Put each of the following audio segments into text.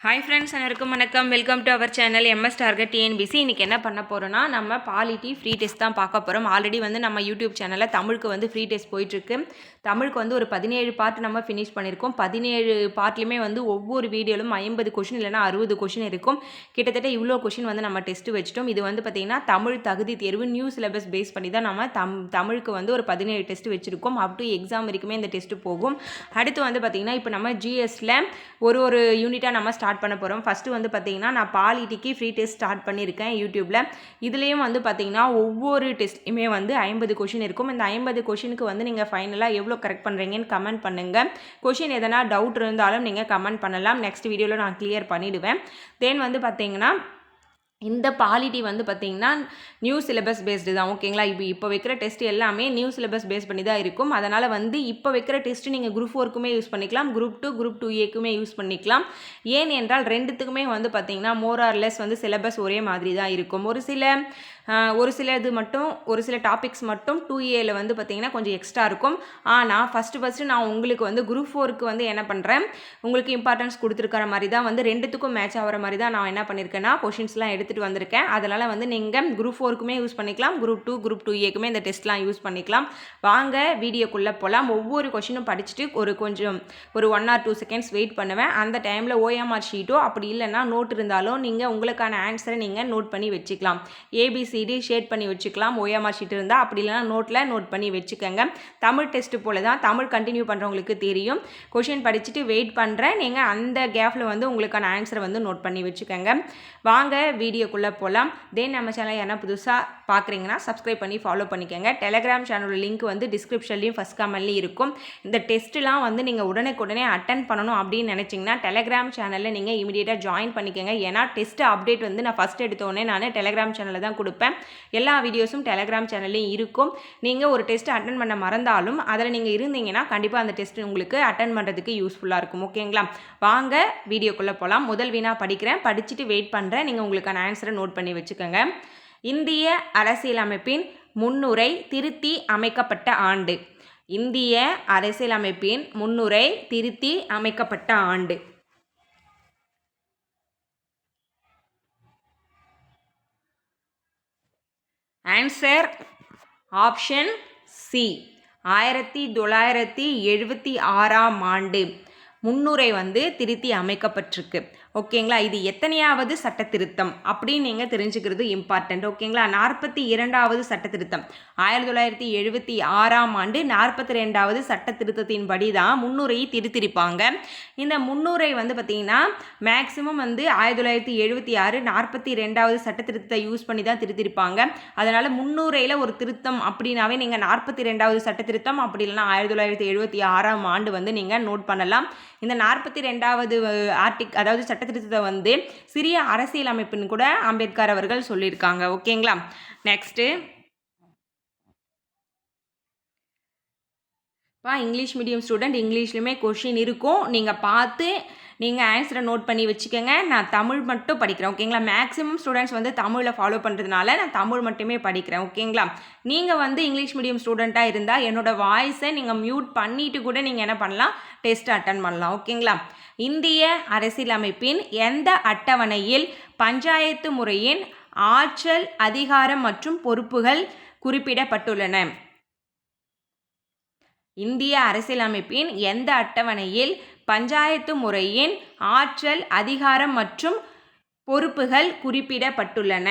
Hi friends, அனைவருக்கும் வணக்கம். Welcome to our channel MS target TNPSC. இன்றைக்கி என்ன பண்ண போகிறோன்னா, நம்ம பாலிட்டி ஃப்ரீ டெஸ்ட் தான் பார்க்க போகிறோம். ஆல்ரெடி நம்ம யூடியூப் சேனலில் தமிழுக்கு ஃப்ரீ டெஸ்ட் போயிட்டுருக்கு. தமிழுக்கு ஒரு 17 பார்ட் நம்ம ஃபினிஷ் பண்ணியிருக்கோம். 17 பார்ட்லேயுமே ஒவ்வொரு வீடியோலும் 50 கொஷின் இல்லைனா 60 கொஷின் இருக்கும். கிட்டத்தட்ட இவ்வளோ கொஷின் நம்ம டெஸ்ட்டு வச்சிட்டோம். இது பார்த்திங்கன்னா தமிழ் தகுதி தேர்வு நியூ சிலபஸ் பேஸ் பண்ணி தான் நம்ம தமிழுக்கு ஒரு 17 டெஸ்ட் வச்சுருக்கோம். அப் டு எக்ஸாம் வரைக்குமே இந்த டெஸ்ட்டு போகும். அடுத்து பார்த்திங்கன்னா இப்போ நம்ம ஜிஎஸ்ல ஒரு யூனிட்டாக நம்ம ஸ்டார்ட் பண்ண போகிறோம். ஃபஸ்ட்டு பார்த்திங்கன்னா நான் பாலிட்டிக்கு ஃப்ரீ டெஸ்ட் ஸ்டார்ட் பண்ணியிருக்கேன் யூடியூப்பில். இதுலேயும் பார்த்திங்கன்னா ஒவ்வொரு டெஸ்ட்லையுமே 50 கொஷின் இருக்கும். இந்த 50 கொஷினுக்கு நீங்கள் ஃபைனலாக எவ்வளோ கரெக்ட் பண்ணுறீங்கன்னு கமெண்ட் பண்ணுங்கள். கொஷின் எதனா டவுட் இருந்தாலும் நீங்கள் கமெண்ட் பண்ணலாம். நெக்ஸ்ட் வீடியோவில் நான் கிளியர் பண்ணிவிடுவேன். தென் பார்த்திங்கன்னா இந்த பாலிட்டி பார்த்திங்கன்னா நியூ சிலபஸ் பேஸ்டு தான். ஓகேங்களா? இப்போ வைக்கிற டெஸ்ட் எல்லாமே நியூ சிலபஸ் பேஸ் பண்ணி தான் இருக்கும். அதனால் இப்போ வைக்கிற டெஸ்ட்டு நீங்கள் குரூப் 4க்குமே யூஸ் பண்ணிக்கலாம், குரூப் 2 குரூப் 2ஏக்குமே யூஸ் பண்ணிக்கலாம். ஏன் என்றால் ரெண்டுத்துக்குமே பார்த்திங்கன்னா மோர் ஆர் லெஸ் சிலபஸ் ஒரே மாதிரி தான் இருக்கும். ஒரு சில இது மட்டும் ஒரு சில டாபிக்ஸ் மட்டும் 2ஏல பார்த்திங்கன்னா கொஞ்சம் எக்ஸ்ட்ரா இருக்கும். ஆனால் ஃபஸ்ட்டு நான் உங்களுக்கு குரூப் 4க்கு என்ன பண்ணுறேன், உங்களுக்கு இம்பார்ட்டன்ஸ் கொடுத்துருக்கிற மாதிரி தான் ரெண்டுத்துக்கும் மேட்ச் ஆகிற மாதிரி தான் நான் என்ன பண்ணியிருக்கேன்னா கொஷின்ஸ்லாம் எடுத்துகிட்டு வந்திருக்கேன். அதனால் நீங்கள் குரூப் 4க்குமே யூஸ் பண்ணிக்கலாம், குரூப் 2 குரூப் 2ஏக்குமே இந்த டெஸ்ட்லாம் யூஸ் பண்ணிக்கலாம். வாங்க வீடியோக்குள்ளே போகலாம். ஒவ்வொரு கொஷினும் படிச்சுட்டு ஒரு 1 or 2 செகண்ட்ஸ் வெயிட் பண்ணுவேன். அந்த டைமில் ஓஎம்ஆர் ஷீட்டோ அப்படி இல்லைன்னா நோட் இருந்தாலும் நீங்கள் உங்களுக்கான ஆன்சரை நீங்கள் நோட் பண்ணி வச்சுக்கலாம். ஏபிசிடி ஷேட் பண்ணி வச்சுக்கலாம். ஓஎம்ஆர் ஷீட் இருந்தால், அப்படி இல்லைனா நோட்டில் நோட் பண்ணி வச்சுக்கோங்க. தமிழ் டெஸ்ட்டு போல தான். தமிழ் கண்டினியூ பண்ணுறவங்களுக்கு தெரியும். கொஷின் படிச்சுட்டு வெயிட் பண்ணுறேன். நீங்கள் அந்த கேப்பில் உங்களுக்கான ஆன்சரை நோட் பண்ணி வச்சுக்கோங்க. வாங்க வீடியோக்குள்ளே போகலாம். தென் நம்ம சேனல் என்ன புதுசாக பார்க்குறீங்கன்னா சப்ஸ்கிரைப் பண்ணி ஃபாலோ பண்ணிக்கோங்க. டெலகிராம் சேனலோட லிங்க் டிஸ்கிரிப்ஷன்லையும் ஃபஸ்ட் கமெண்ட்லையும் இருக்கும். இந்த டெஸ்ட்டுலாம் நீங்கள் உடனே அட்டன் பண்ணணும் அப்படின்னு நினச்சிங்கன்னா டெலகிராம் சேனலில் நீங்கள் இமீடியட்டாக ஜாயின் பண்ணிக்கோங்க. ஏன்னா டெஸ்ட்டு அப்டேட் நான் ஃபஸ்ட் எடுத்தோடனே நான் டெலகிராம் சேனலில் தான் கொடுப்பேன். எல்லா வீடியோஸும் டெலகிராம் சேனல்லையும் இருக்கும். நீங்கள் ஒரு டெஸ்ட்டு அட்டன் பண்ண மறந்தாலும் அதில் நீங்கள் இருந்தீங்கன்னா கண்டிப்பாக அந்த டெஸ்ட் உங்களுக்கு அட்டன் பண்ணுறதுக்கு யூஸ்ஃபுல்லாக இருக்கும். ஓகேங்களா? வாங்க வீடியோக்குள்ளே போகலாம். முதல் வினா படிக்கிறேன், படிச்சுட்டு வெயிட் பண்ணுறேன். நீங்கள் உங்களுக்கான ஆன்சரை நோட் பண்ணி வச்சுக்கோங்க. இந்திய அரசியலமைப்பின் முன்னுரை திருத்தி அமைக்கப்பட்ட ஆண்டு. இந்திய அரசியலமைப்பின் முன்னுரை திருத்தி அமைக்கப்பட்ட ஆண்டு. ஆன்சர் ஆப்ஷன் சி, 1976ஆம் ஆண்டு முன்னுரை திருத்தி அமைக்கப்பட்டிருக்கு. ஓகேங்களா? இது எத்தனையாவது சட்ட திருத்தம் அப்படின்னு நீங்கள் தெரிஞ்சுக்கிறது இம்பார்ட்டண்ட். ஓகேங்களா? 42வது சட்ட திருத்தம். 1976ஆம் ஆண்டு 42வது சட்ட திருத்தத்தின் படி தான் முன்னுரையை திருத்திருப்பாங்க. இந்த முன்னுரை பார்த்திங்கன்னா மேக்ஸிமம் 1976 42வது சட்ட திருத்தத்தை யூஸ் பண்ணி தான் திருத்திருப்பாங்க. அதனால் முன்னுரையில் ஒரு திருத்தம் அப்படின்னாவே நீங்கள் 42வது சட்ட திருத்தம் அப்படி இல்லைனா 1976ஆம் ஆண்டு நீங்கள் நோட் பண்ணலாம். இந்த 42வது அதாவது சட்ட திருத்தத்தை சிறிய அரசியல் அமைப்புன்னு கூட அம்பேத்கர் அவர்கள் சொல்லியிருக்காங்க. ஓகேங்களா? நெக்ஸ்ட்டு இங்கிலீஷ் மீடியம் ஸ்டூடெண்ட், இங்கிலீஷ்லையுமே கொஷின் இருக்கும். நீங்கள் பார்த்து நீங்கள் ஆன்சரை நோட் பண்ணி வச்சுக்கோங்க. நான் தமிழ் மட்டும் படிக்கிறேன். ஓகேங்களா? மேக்ஸிமம் ஸ்டூடெண்ட்ஸ் தமிழில் ஃபாலோ பண்ணுறதுனால நான் தமிழ் மட்டுமே படிக்கிறேன். ஓகேங்களா? நீங்கள் இங்கிலீஷ் மீடியம் ஸ்டூடெண்ட்டாக இருந்தால் என்னோடய வாய்ஸை நீங்கள் மியூட் பண்ணிவிட்டு கூட நீங்கள் என்ன பண்ணலாம், டெஸ்ட் அட்டன் பண்ணலாம். ஓகேங்களா? இந்திய அரசியலமைப்பின் எந்த அட்டவணையில் பஞ்சாயத்து முறையின் ஆற்றல், அதிகாரம் மற்றும் பொறுப்புகள் குறிப்பிடப்பட்டுள்ளன? இந்திய அரசியலமைப்பின் எந்த அட்டவணையில் பஞ்சாயத்து முறையின் ஆற்றல், அதிகாரம் மற்றும் பொறுப்புகள் குறிப்பிடப்பட்டுள்ளன?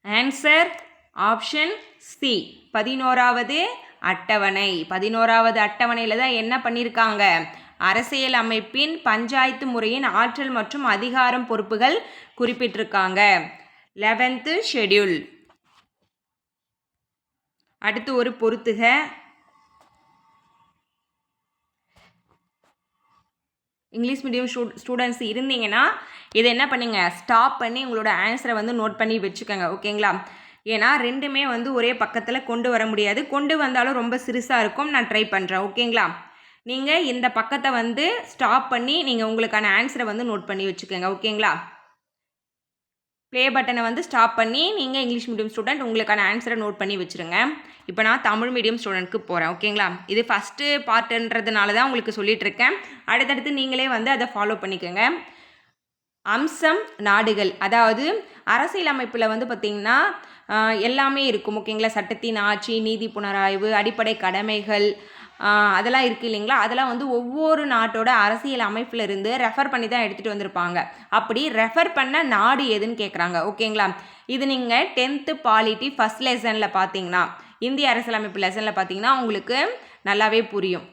ஆன்சர் ஆப்ஷன் சி, 11வது அட்டவணை. 11வது அட்டவணையில் தான் என்ன பண்ணியிருக்காங்க, அரசியல் அமைப்பின் பஞ்சாயத்து முறையின் ஆற்றல் மற்றும் அதிகாரம் பொறுப்புகள் குறிப்பிட்டிருக்காங்க. 11th schedule. அடுத்து ஒரு பொறுத்துக. இங்கிலீஷ் மீடியம் ஸ்டூடெண்ட்ஸ் இருந்தீங்கன்னா இதை என்ன பண்ணுங்க, ஸ்டாப் பண்ணி உங்களோட ஆன்சரை நோட் பண்ணி வச்சுக்கோங்க. ஓகேங்களா? ஏன்னா ரெண்டுமே ஒரே பக்கத்தில் கொண்டு வர முடியாது. கொண்டு வந்தாலும் ரொம்ப சிறுசாக இருக்கும். நான் ட்ரை பண்ணுறேன். ஓகேங்களா? நீங்கள் இந்த பக்கத்தை ஸ்டாப் பண்ணி நீங்கள் உங்களுக்கான ஆன்சரை நோட் பண்ணி வச்சுக்கோங்க. ஓகேங்களா? ப்ளே பட்டனை வந்து ஸ்டாப் பண்ணி நீங்கள் இங்கிலீஷ் மீடியம் ஸ்டூடெண்ட் உங்களுக்கான ஆன்சரை நோட் பண்ணி வச்சுருங்க. இப்போ நான் தமிழ் மீடியம் ஸ்டூடெண்ட்க்கு போகிறேன். ஓகேங்களா, இது ஃபஸ்ட்டு பார்ட்டுன்றதுனால தான் உங்களுக்கு சொல்லிகிட்ருக்கேன். அடுத்தடுத்து நீங்களே வந்து அதை ஃபாலோ பண்ணிக்கோங்க. அம்சம் நாடுகள், அதாவது அரசியல் அமைப்பில் வந்து பார்த்திங்கன்னா எல்லாமே இருக்கும். ஓகேங்களா, சட்டத்தின் ஆட்சி, நீதி புனராய்வு, அடிப்படை கடமைகள், அதெல்லாம் இருக்குது இல்லைங்களா. அதெல்லாம் வந்து ஒவ்வொரு நாட்டோட அரசியல் அமைப்பில் இருந்து ரெஃபர் பண்ணி தான் எடுத்துகிட்டு வந்திருப்பாங்க. அப்படி ரெஃபர் பண்ண நாடு எதுன்னு கேட்குறாங்க. ஓகேங்களா, இது நீங்கள் 10th பாலிட்டி ஃபஸ்ட் லெசனில் பார்த்தீங்கன்னா, இந்திய அரசியலமைப்பு லெசனில் பார்த்தீங்கன்னா உங்களுக்கு நல்லாவே புரியும்.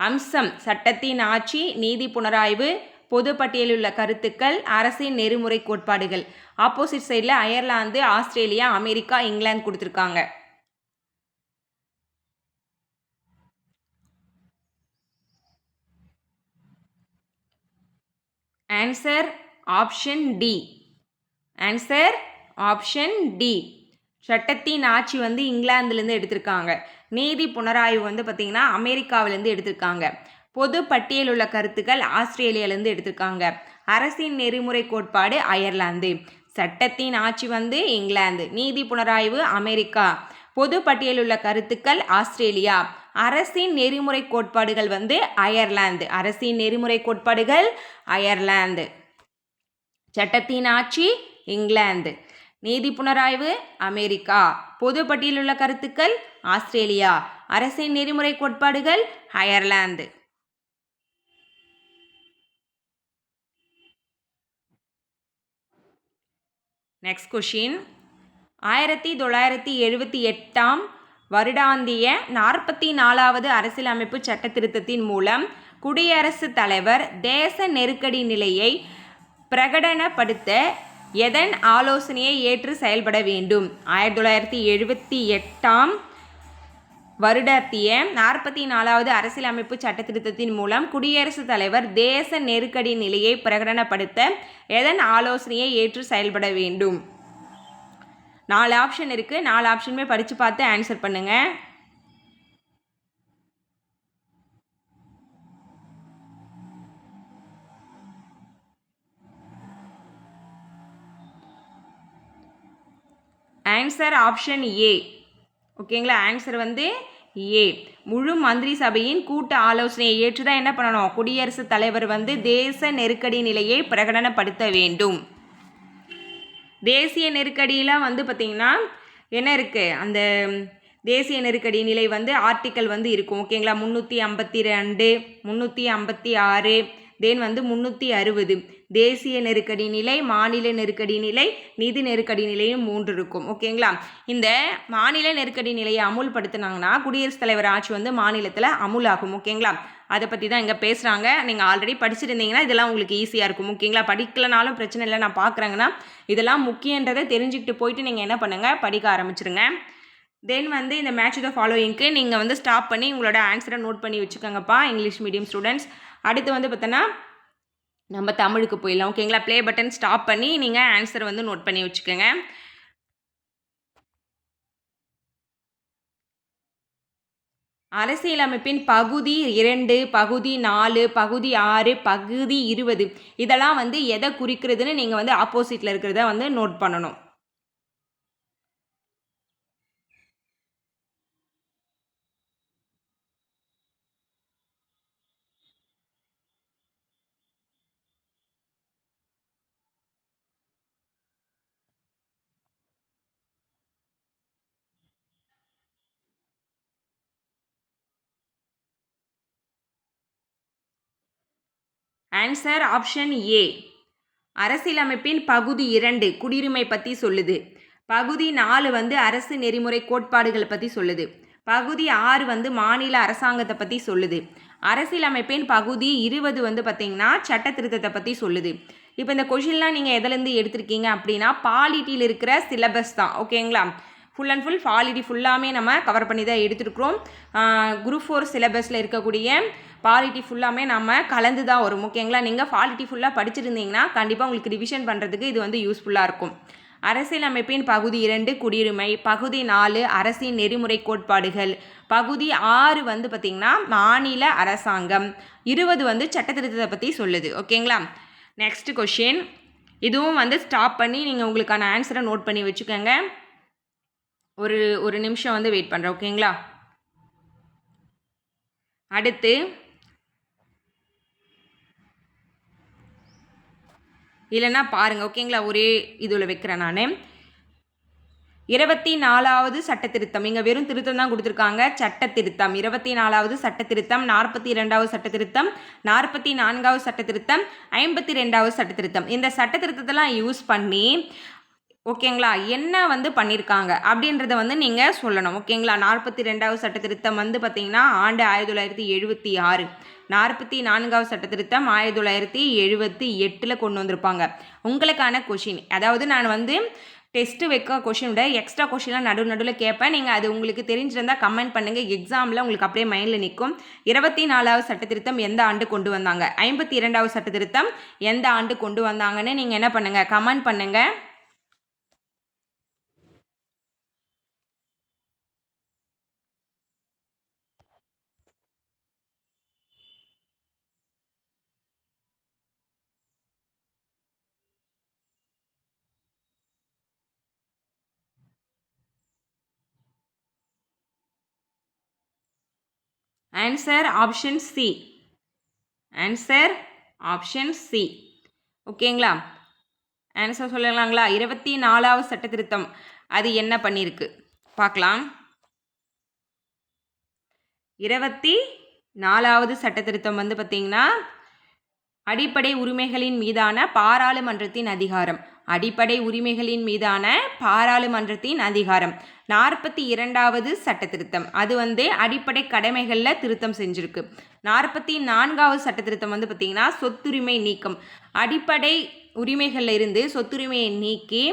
அம்சம் சட்டத்தின் ஆட்சி, நீதி புனராய்வு, பொது பட்டியலில் உள்ள கருத்துக்கள், அரசின் நெறிமுறை கோட்பாடுகள். ஆப்போசிட் சைடில் அயர்லாந்து, ஆஸ்திரேலியா, அமெரிக்கா, இங்கிலாந்து கொடுத்துருக்காங்க. Answer option D. Answer option D. சட்டத்தின் ஆட்சி வந்து இங்கிலாந்துலேருந்து எடுத்திருக்காங்க. நீதி புனராய்வு வந்து பார்த்திங்கன்னா அமெரிக்காவிலேருந்து எடுத்திருக்காங்க. பொது பட்டியல் உள்ள கருத்துக்கள் ஆஸ்திரேலியாவிலேருந்து எடுத்திருக்காங்க. அரசின் நெறிமுறை கோட்பாடு அயர்லாந்து. சட்டத்தின் ஆட்சி வந்து இங்கிலாந்து. நீதி புனராய்வு அமெரிக்கா. பொது பட்டியல் உள்ள கருத்துக்கள் ஆஸ்திரேலியா. அரசின் நெறிமுறை கோட்பாடுகள் வந்து அயர்லாந்து. அரசின் நெறிமுறை கோட்பாடுகள் அயர்லாந்து. சட்டத்தின் ஆட்சி இங்கிலாந்து. நீதி புனராய்வு அமெரிக்கா. பொது பட்டியலில் உள்ள கருத்துக்கள் ஆஸ்திரேலியா. அரசின் நெறிமுறை கோட்பாடுகள் அயர்லாந்து. Next question. 1978 வருடாந்திய 44வது அரசியலமைப்பு சட்ட திருத்தத்தின் மூலம் குடியரசுத் தலைவர் தேச நெருக்கடி நிலையை பிரகடனப்படுத்த எதன் ஆலோசனையை ஏற்று செயல்பட வேண்டும்? 1978 வருடத்திய 44வது அரசியலமைப்பு சட்ட திருத்தத்தின் மூலம் குடியரசுத் தலைவர் தேச நெருக்கடி நிலையை பிரகடனப்படுத்த எதன் ஆலோசனையை ஏற்று செயல்பட வேண்டும்? 4 ஆப்ஷன் இருக்குது. 4 ஆப்ஷனுமே படித்து பார்த்து ஆன்சர் பண்ணுங்கள். ஆன்சர் ஆப்ஷன் ஏ. ஓகேங்களா, ஆன்சர் வந்து ஏ. முழு மந்திரி சபையின் கூட்டு ஆலோசனையை ஏற்று தான் என்ன பண்ணணும்? குடியரசுத் தலைவர் வந்து தேச நெருக்கடி நிலையை பிரகடனப்படுத்த வேண்டும். தேசிய நெருக்கடியில் வந்து பார்த்திங்கன்னா என்ன இருக்குது? அந்த தேசிய நெருக்கடி நிலை வந்து ஆர்டிக்கல் வந்து இருக்கும். ஓகேங்களா, 352, 356, தென் வந்து 360. தேசிய நெருக்கடி நிலை, மாநில நெருக்கடி நிலை, நிதி நெருக்கடி நிலையும் 3 இருக்கும். ஓகேங்களா, இந்த மாநில நெருக்கடி நிலையை அமுல்படுத்தினாங்கன்னா குடியரசுத் தலைவர் ஆட்சி வந்து மாநிலத்தில் அமுலாகும். ஓகேங்களா, அதை பற்றி தான் இங்கே பேசுகிறாங்க. நீங்கள் ஆல்ரெடி படிச்சுருந்தீங்கன்னா இதெல்லாம் உங்களுக்கு ஈஸியாக இருக்கும். ஓகேங்களா, படிக்கலனாலும் பிரச்சனை இல்லை, நான் பார்க்குறேங்கன்னா இதெல்லாம் முக்கியன்றதை தெரிஞ்சுக்கிட்டு போயிட்டு நீங்கள் என்ன பண்ணுங்கள், படிக்க ஆரம்பிச்சிருங்க. தென் வந்து இந்த மேட்ச் த ஃபாலோயிங்க்கு நீங்கள் வந்து ஸ்டாப் பண்ணி உங்களோட ஆன்சரை நோட் பண்ணி வச்சுக்கோங்கப்பா இங்கிலீஷ் மீடியம் ஸ்டூடெண்ட்ஸ். அடுத்து வந்து பார்த்தோன்னா நம்ம தமிழுக்கு போயிடலாம். ஓகேங்களா, ப்ளே பட்டன் ஸ்டாப் பண்ணி நீங்கள் ஆன்சரை வந்து நோட் பண்ணி வச்சுக்கோங்க. அரசியலமைப்பின் பகுதி 2, பகுதி 4, பகுதி 6, பகுதி 20 இதெல்லாம் வந்து எதை குறிக்கிறதுன்னு நீங்கள் வந்து ஆப்போசிட்டில் இருக்கிறத வந்து நோட் பண்ணணும். ஆன்சர் ஆப்ஷன் ஏ. அரசியலமைப்பின் பகுதி 2 குடியுரிமை பற்றி சொல்லுது. பகுதி 4 வந்து அரசு நெறிமுறை கோட்பாடுகளை பற்றி சொல்லுது. பகுதி 6 வந்து மாநில அரசாங்கத்தை பற்றி சொல்லுது. அரசியலமைப்பின் பகுதி 20 வந்து பார்த்திங்கன்னா சட்ட திருத்தத்தை பற்றி சொல்லுது. இப்போ இந்த கொஷின்லாம் நீங்கள் எதுலேருந்து எடுத்திருக்கீங்க அப்படின்னா பாலிட்டியில் இருக்கிற சிலபஸ் தான். ஓகேங்களா, ஃபுல் அண்ட் ஃபுல் பாலிட்டி ஃபுல்லாமே நம்ம கவர் பண்ணி தான் எடுத்துருக்குறோம். குரூப் 4 சிலபஸில் இருக்கக்கூடிய பாலிட்டி ஃபுல்லாமே நம்ம கலந்து தான் வரும். ஓகேங்களா, நீங்கள் பாலிட்டி ஃபுல்லாக படிச்சிருந்தீங்கன்னா கண்டிப்பாக உங்களுக்கு ரிவிஷன் பண்ணுறதுக்கு இது வந்து யூஸ்ஃபுல்லாக இருக்கும். அரசியலமைப்பின் பகுதி 2 குடியுரிமை, பகுதி 4 அரசின் நெறிமுறை கோட்பாடுகள், பகுதி 6 வந்து பார்த்திங்கன்னா மாநில அரசாங்கம், 20 வந்து சட்ட திருத்தத்தை பற்றி சொல்லுது. ஓகேங்களா, நெக்ஸ்ட் கொஷின். இதுவும் வந்து ஸ்டாப் பண்ணி நீங்கள் உங்களுக்கான ஆன்சரை நோட் பண்ணி வச்சுக்கோங்க. ஒரு நிமிஷம் வந்து வெயிட் பண்ணுறேன். ஓகேங்களா? அடுத்து இல்லைன்னா பாருங்கள். ஓகேங்களா? ஒரே இதில் வைக்கிறேன் நான். 24வது சட்ட திருத்தம். இங்கே வெறும் திருத்தம் தான் கொடுத்துருக்காங்க. சட்ட திருத்தம் 24வது சட்ட திருத்தம், 42வது சட்ட திருத்தம், 44வது சட்ட திருத்தம், 52வது சட்ட திருத்தம். இந்த சட்ட திருத்தத்தெல்லாம் யூஸ் பண்ணி ஓகேங்களா என்ன வந்து பண்ணியிருக்காங்க அப்படின்றத வந்து நீங்கள் சொல்லணும். ஓகேங்களா? 42வது சட்ட திருத்தம் வந்து பார்த்திங்கன்னா ஆண்டு 1976, 44வது சட்ட திருத்தம் 1978 கொண்டு வந்திருப்பாங்க. உங்களுக்கான கொஷின், அதாவது நான் வந்து டெஸ்ட்டு வைக்க கொஷின் விட எக்ஸ்ட்ரா கொஷின்லாம் நடுவில் கேட்பேன். நீங்கள் அது உங்களுக்கு தெரிஞ்சிருந்தால் கமெண்ட் பண்ணுங்கள். எக்ஸாமில் உங்களுக்கு அப்படியே மைண்டில் நிற்கும். 24வது சட்ட திருத்தம் எந்த ஆண்டு கொண்டு வந்தாங்க, 52வது சட்ட திருத்தம் எந்த ஆண்டு கொண்டு வந்தாங்கன்னு நீங்கள் என்ன பண்ணுங்கள், கமெண்ட் பண்ணுங்கள். Answer option C. Answer option C. ஓகேங்களா? ஆன்சர் சொல்லலாங்களா? 24வது சட்ட திருத்தம் அது என்ன பண்ணியிருக்கு பார்க்கலாம். 24வது சட்ட திருத்தம் வந்து பார்த்திங்கன்னா அடிப்படை உரிமைகளின் மீதான பாராளுமன்றத்தின் அதிகாரம். அடிப்படை உரிமைகளின் மீதான பாராளுமன்றத்தின் அதிகாரம். 42வது சட்ட திருத்தம் அது வந்து அடிப்படை கடமைகளில் திருத்தம் செஞ்சுருக்கு. 44வது சட்ட திருத்தம் வந்து பார்த்திங்கன்னா சொத்துரிமை நீக்கம். அடிப்படை உரிமைகளில் இருந்து சொத்துரிமையை நீக்கி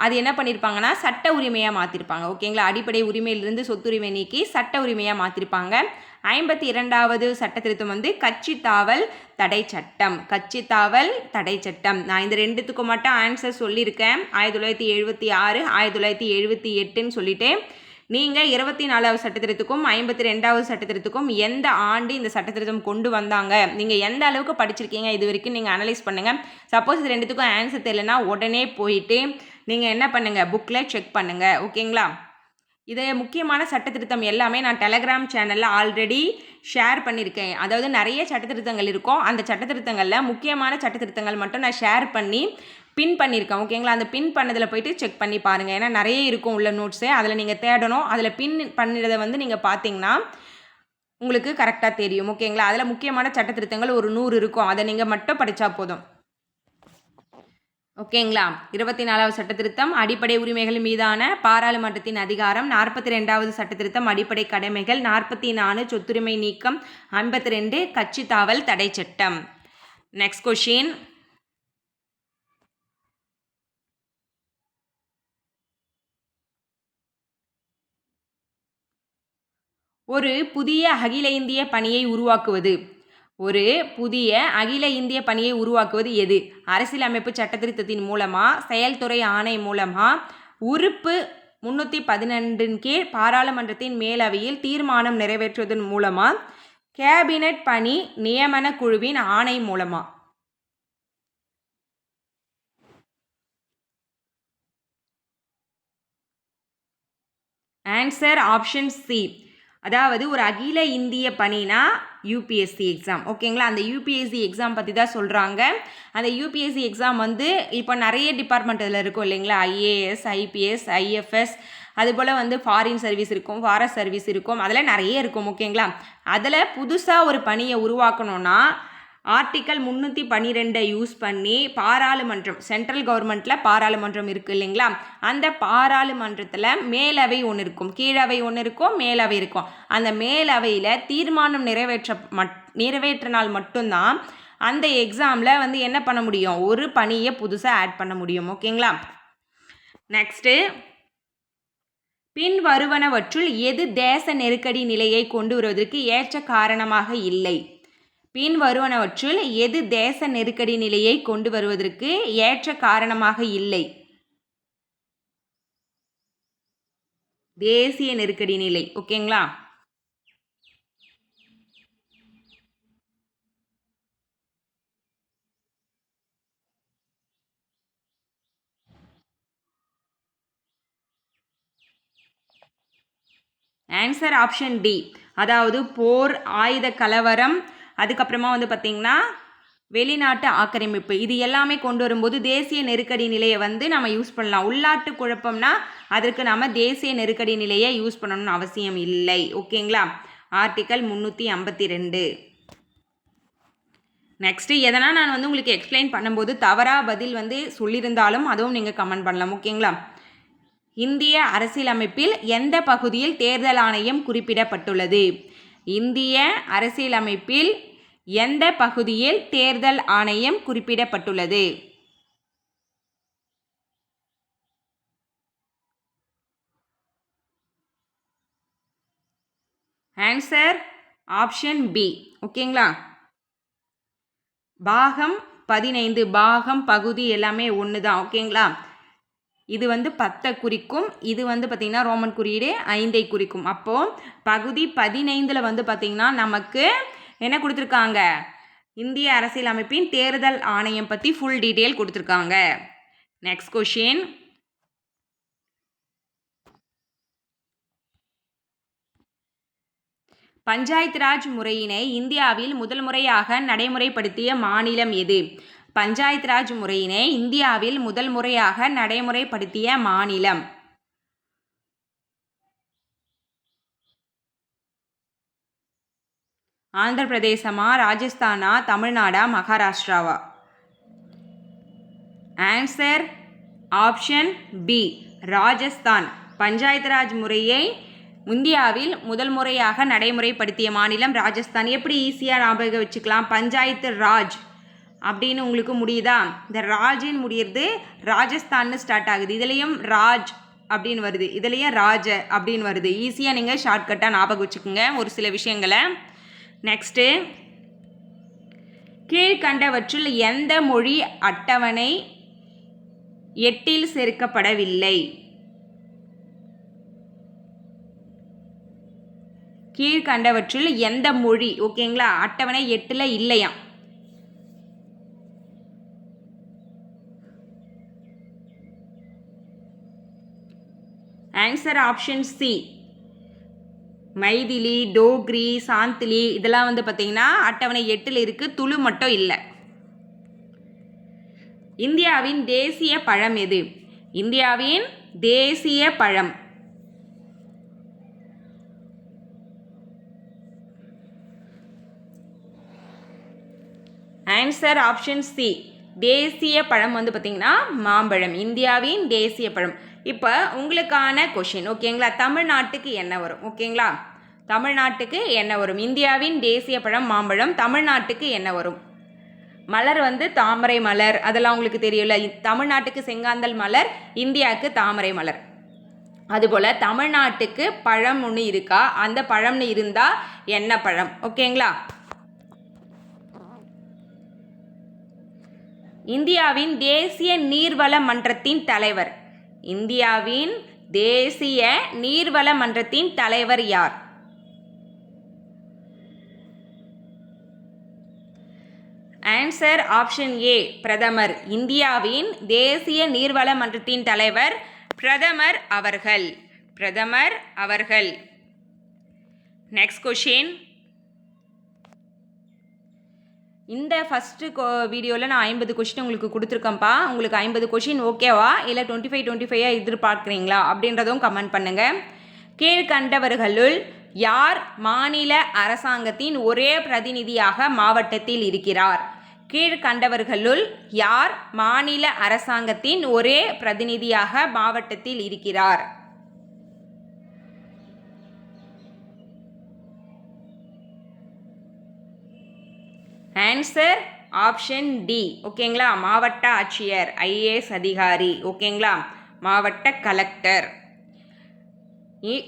அது என்ன பண்ணியிருப்பாங்கன்னா சட்ட உரிமையாக மாற்றிருப்பாங்க. ஓகேங்களா? அடிப்படை உரிமையிலிருந்து சொத்துரிமை நீக்கி சட்ட உரிமையாக மாற்றிருப்பாங்க. 52வது சட்ட திருத்தம் வந்து கட்சி தாவல் தடை சட்டம். கட்சி தாவல் தடை சட்டம். நான் இந்த ரெண்டுத்துக்கும் மட்டும் ஆன்சர் சொல்லியிருக்கேன். 1976, 1978ன்னு சொல்லிட்டு நீங்கள் 24வது சட்டத்திருத்தத்துக்கும் 52வது சட்டத்திருத்தத்துக்கும் எந்த ஆண்டு இந்த சட்டத்திருத்தம் கொண்டு வந்தாங்க, நீங்கள் எந்த அளவுக்கு படிச்சிருக்கீங்க இது வரைக்கும் நீங்கள் அனலைஸ் பண்ணுங்கள். சப்போஸ் இது ரெண்டுத்துக்கும் ஆன்சர் தெரியலனா உடனே போயிட்டு நீங்கள் என்ன பண்ணுங்கள், புக்கில் செக் பண்ணுங்கள். ஓகேங்களா? இது முக்கியமான சட்டத்திருத்தம் எல்லாமே நான் டெலகிராம் சேனலில் ஆல்ரெடி ஷேர் பண்ணியிருக்கேன். அதாவது நிறைய சட்டத்திருத்தங்கள் இருக்கும். அந்த சட்டத்திருத்தங்களில் முக்கியமான சட்டத்திருத்தங்கள் மட்டும் நான் ஷேர் பண்ணி பின் பண்ணியிருக்கேன். ஓகேங்களா? அந்த பின் பண்ணதில் போய்ட்டு செக் பண்ணி பாருங்கள். ஏன்னா நிறைய இருக்கும் உள்ள நோட்ஸு, அதில் நீங்கள் தேடணும். அதில் பின் பண்ணிறதை வந்து நீங்கள் பார்த்தீங்கன்னா உங்களுக்கு கரெக்டாக தெரியும். ஓகேங்களா? அதில் முக்கியமான சட்டத்திருத்தங்கள் ஒரு 100 இருக்கும். அதை நீங்கள் மட்டும் படித்தா போதும். ஓகேங்களா? 24வது சட்ட திருத்தம் அடிப்படை உரிமைகள் மீதான பாராளுமன்றத்தின் அதிகாரம். 42வது சட்ட திருத்தம் அடிப்படை கடமைகள். 44 சொத்துரிமை நீக்கம். 52 கட்சி தாவல் தடை சட்டம். Next question. ஒரு புதிய அகில இந்திய பணியை உருவாக்குவது. ஒரு புதிய அகில இந்திய பணியை உருவாக்குவது எது? அரசியலமைப்பு சட்டத்திருத்தத்தின் மூலமா, செயல்துறை ஆணை மூலமா, உறுப்பு 312 கீழ் பாராளுமன்றத்தின் மேலவையில் தீர்மானம் நிறைவேற்றுவதன் மூலமா, கேபினட் பணி நியமன குழுவின் ஆணை மூலமா? Answer option C. அதாவது ஒரு அகில இந்திய பணினா யூபிஎஸ்சி எக்ஸாம். ஓகேங்களா? அந்த யூபிஎஸ்சி எக்ஸாம் பற்றி தான் சொல்கிறாங்க. அந்த யூபிஎஸ்சி எக்ஸாம் வந்து இப்போ நிறைய டிபார்ட்மெண்ட் இதில் இருக்கும் இல்லைங்களா? ஐஏஎஸ், ஐபிஎஸ், ஐஎஃப்எஸ், அதுபோல் வந்து ஃபாரின் சர்வீஸ் இருக்கும், ஃபாரஸ்ட் சர்வீஸ் இருக்கும், அதில் நிறைய இருக்கும். ஓகேங்களா? அதில் புதுசாக ஒரு பணியை உருவாக்கணும்னா ஆர்டிக்கல் 312 யூஸ் பண்ணி பாராளுமன்றம், சென்ட்ரல் கவர்மெண்ட்டில் பாராளுமன்றம் இருக்குது இல்லைங்களா? அந்த பாராளுமன்றத்தில் மேலவை ஒன்று இருக்கும், கீழவை ஒன்று இருக்கும், மேலவை இருக்கும். அந்த மேலவையில் தீர்மானம் நிறைவேற்றினால் மட்டும்தான் அந்த எக்ஸாமில் வந்து என்ன பண்ண முடியும், ஒரு பணியை புதுசாக ஆட் பண்ண முடியும். ஓகேங்களா? நெக்ஸ்ட்டு, பின் வருவனவற்றுள் எது தேச நெருக்கடி நிலையை கொண்டு வருவதற்கு ஏற்ற காரணமாக இல்லை? பின் வருவனவற்றுள் எது தேச நெருக்கடி நிலையை கொண்டு வருவதற்கு ஏற்ற காரணமாக இல்லை? தேசிய நெருக்கடி நிலை. ஓகேங்களா? Answer option D. அதாவது போர், ஆயுத கலவரம், அதுக்கப்புறமா வந்து பார்த்திங்கன்னா வெளிநாட்டு ஆக்கிரமிப்பு, இது எல்லாமே கொண்டு வரும்போது தேசிய நெருக்கடி நிலையை வந்து நம்ம யூஸ் பண்ணலாம். உள்நாட்டு குழப்பம்னா அதற்கு நம்ம தேசிய நெருக்கடி நிலையை யூஸ் பண்ணணும்னு அவசியம் இல்லை. ஓகேங்களா? ஆர்டிக்கல் 352. நெக்ஸ்ட்டு எதனா நான் வந்து உங்களுக்கு எக்ஸ்பிளைன் பண்ணும்போது தவறாக பதில் வந்து சொல்லியிருந்தாலும் அதுவும் நீங்கள் கமெண்ட் பண்ணலாம். ஓகேங்களா? இந்திய அரசியலமைப்பில் எந்த பகுதியில் தேர்தல் ஆணையம் குறிப்பிடப்பட்டுள்ளது? இந்திய அரசியலமைப்பில் எந்த பகுதியில் தேர்தல் ஆணையம் குறிப்பிடப்பட்டுள்ளது? Answer option B. ஓகேங்களா? பாகம் 15, பாகம் பகுதி எல்லாமே ஒன்று தான். ஓகேங்களா? இது வந்து 10 குறிக்கும், இது வந்து பார்த்திங்கன்னா ரோமன் குறியீடு 5 குறிக்கும். அப்போது பகுதி 15 வந்து பார்த்திங்கன்னா நமக்கு என்ன கொடுத்துருக்காங்க? இந்திய அரசியலமைப்பின் தேர்தல் ஆணையம் பற்றி ஃபுல் டீட்டெயில் கொடுத்துருக்காங்க. Next question. பஞ்சாயத்து ராஜ் முறையினை இந்தியாவில் முதல் முறையாக நடைமுறைப்படுத்திய மாநிலம் எது? பஞ்சாயத்து ராஜ் முறையினை இந்தியாவில் முதல் முறையாக நடைமுறைப்படுத்திய மாநிலம். ஆந்திர பிரதேசமா, ராஜஸ்தானா, தமிழ்நாடா, மகாராஷ்டிராவா? Answer option B, Rajasthan. Panchayat raj முறையை இந்தியாவில் முதல் முறையாக நடைமுறைப்படுத்திய மாநிலம் ராஜஸ்தான். எப்படி ஈஸியாக ஞாபகம் வச்சுக்கலாம்? பஞ்சாயத்து ராஜ் அப்படின்னு உங்களுக்கு முடியுதா? இந்த ராஜின்னு முடியறது ராஜஸ்தான்னு ஸ்டார்ட் ஆகுது. இதுலேயும் ராஜ் அப்படின்னு வருது, இதுலேயும் ராஜ அப்படின்னு வருது. ஈஸியாக நீங்கள் ஷார்ட்கட்டாக ஞாபகம் வச்சுக்கோங்க ஒரு சில விஷயங்களை. நெக்ஸ்ட்டு, கீழ்கண்டவற்றுள் எந்த மொழி அட்டவணை 8 சேர்க்கப்படவில்லை? கீழ்கண்டவற்றில் எந்த மொழி ஓகேங்களா அட்டவணை 8 இல்லையா? Answer option C. Maithili, Dogri, Santhali இதெல்லாம் வந்து பார்த்தீங்கன்னா அட்டவணை 8 இருக்குது, துளு மட்டும் இல்லை. இந்தியாவின் தேசிய பழம் எது? இந்தியாவின் தேசிய பழம். Answer option C. தேசிய பழம் வந்து பார்த்திங்கன்னா மாம்பழம், இந்தியாவின் தேசிய பழம். இப்போ உங்களுக்கான கொஷின் ஓகேங்களா? தமிழ்நாட்டுக்கு என்ன வரும்? ஓகேங்களா? தமிழ்நாட்டுக்கு என்ன வரும்? இந்தியாவின் தேசிய பழம் மாம்பழம், தமிழ்நாட்டுக்கு என்ன வரும்? மலர் வந்து தாமரை மலர், அதெல்லாம் உங்களுக்கு தெரியல. தமிழ்நாட்டுக்கு செங்காந்தல் மலர், இந்தியாவுக்கு தாமரை மலர். அதுபோல் தமிழ்நாட்டுக்கு பழம் ஒன்று இருக்கா? அந்த பழம்னு இருந்தால் என்ன பழம்? ஓகேங்களா? இந்தியாவின் தேசிய நீர்வள மன்றத்தின் தலைவர். இந்தியாவின் தேசிய நீர்வள மன்றத்தின் தலைவர் யார்? ஆன்சர் ஆப்ஷன் ஏ, பிரதமர். இந்தியாவின் தேசிய நீர்வள மன்றத்தின் தலைவர் பிரதமர் அவர்கள். பிரதமர் அவர்கள். Next question. இந்த ஃபஸ்ட்டு வீடியோவில் நான் 50 கொஷின் உங்களுக்கு கொடுத்துருக்கேன்ப்பா. உங்களுக்கு 50 கொஷின் ஓகேவா, இல்லை 25 எதிர்பார்க்குறீங்களா அப்படின்றதும் கமெண்ட் பண்ணுங்கள். கீழ்கண்டவர்களுள் யார் மாநில அரசாங்கத்தின் ஒரே பிரதிநிதியாக மாவட்டத்தில் இருக்கிறார்? கீழ்கண்டவர்களுள் யார் மாநில அரசாங்கத்தின் ஒரே பிரதிநிதியாக மாவட்டத்தில் இருக்கிறார்? Answer option D. ஓகேங்களா? மாவட்ட ஆட்சியர், ஐஏஎஸ் அதிகாரி. ஓகேங்களா? மாவட்ட கலெக்டர்.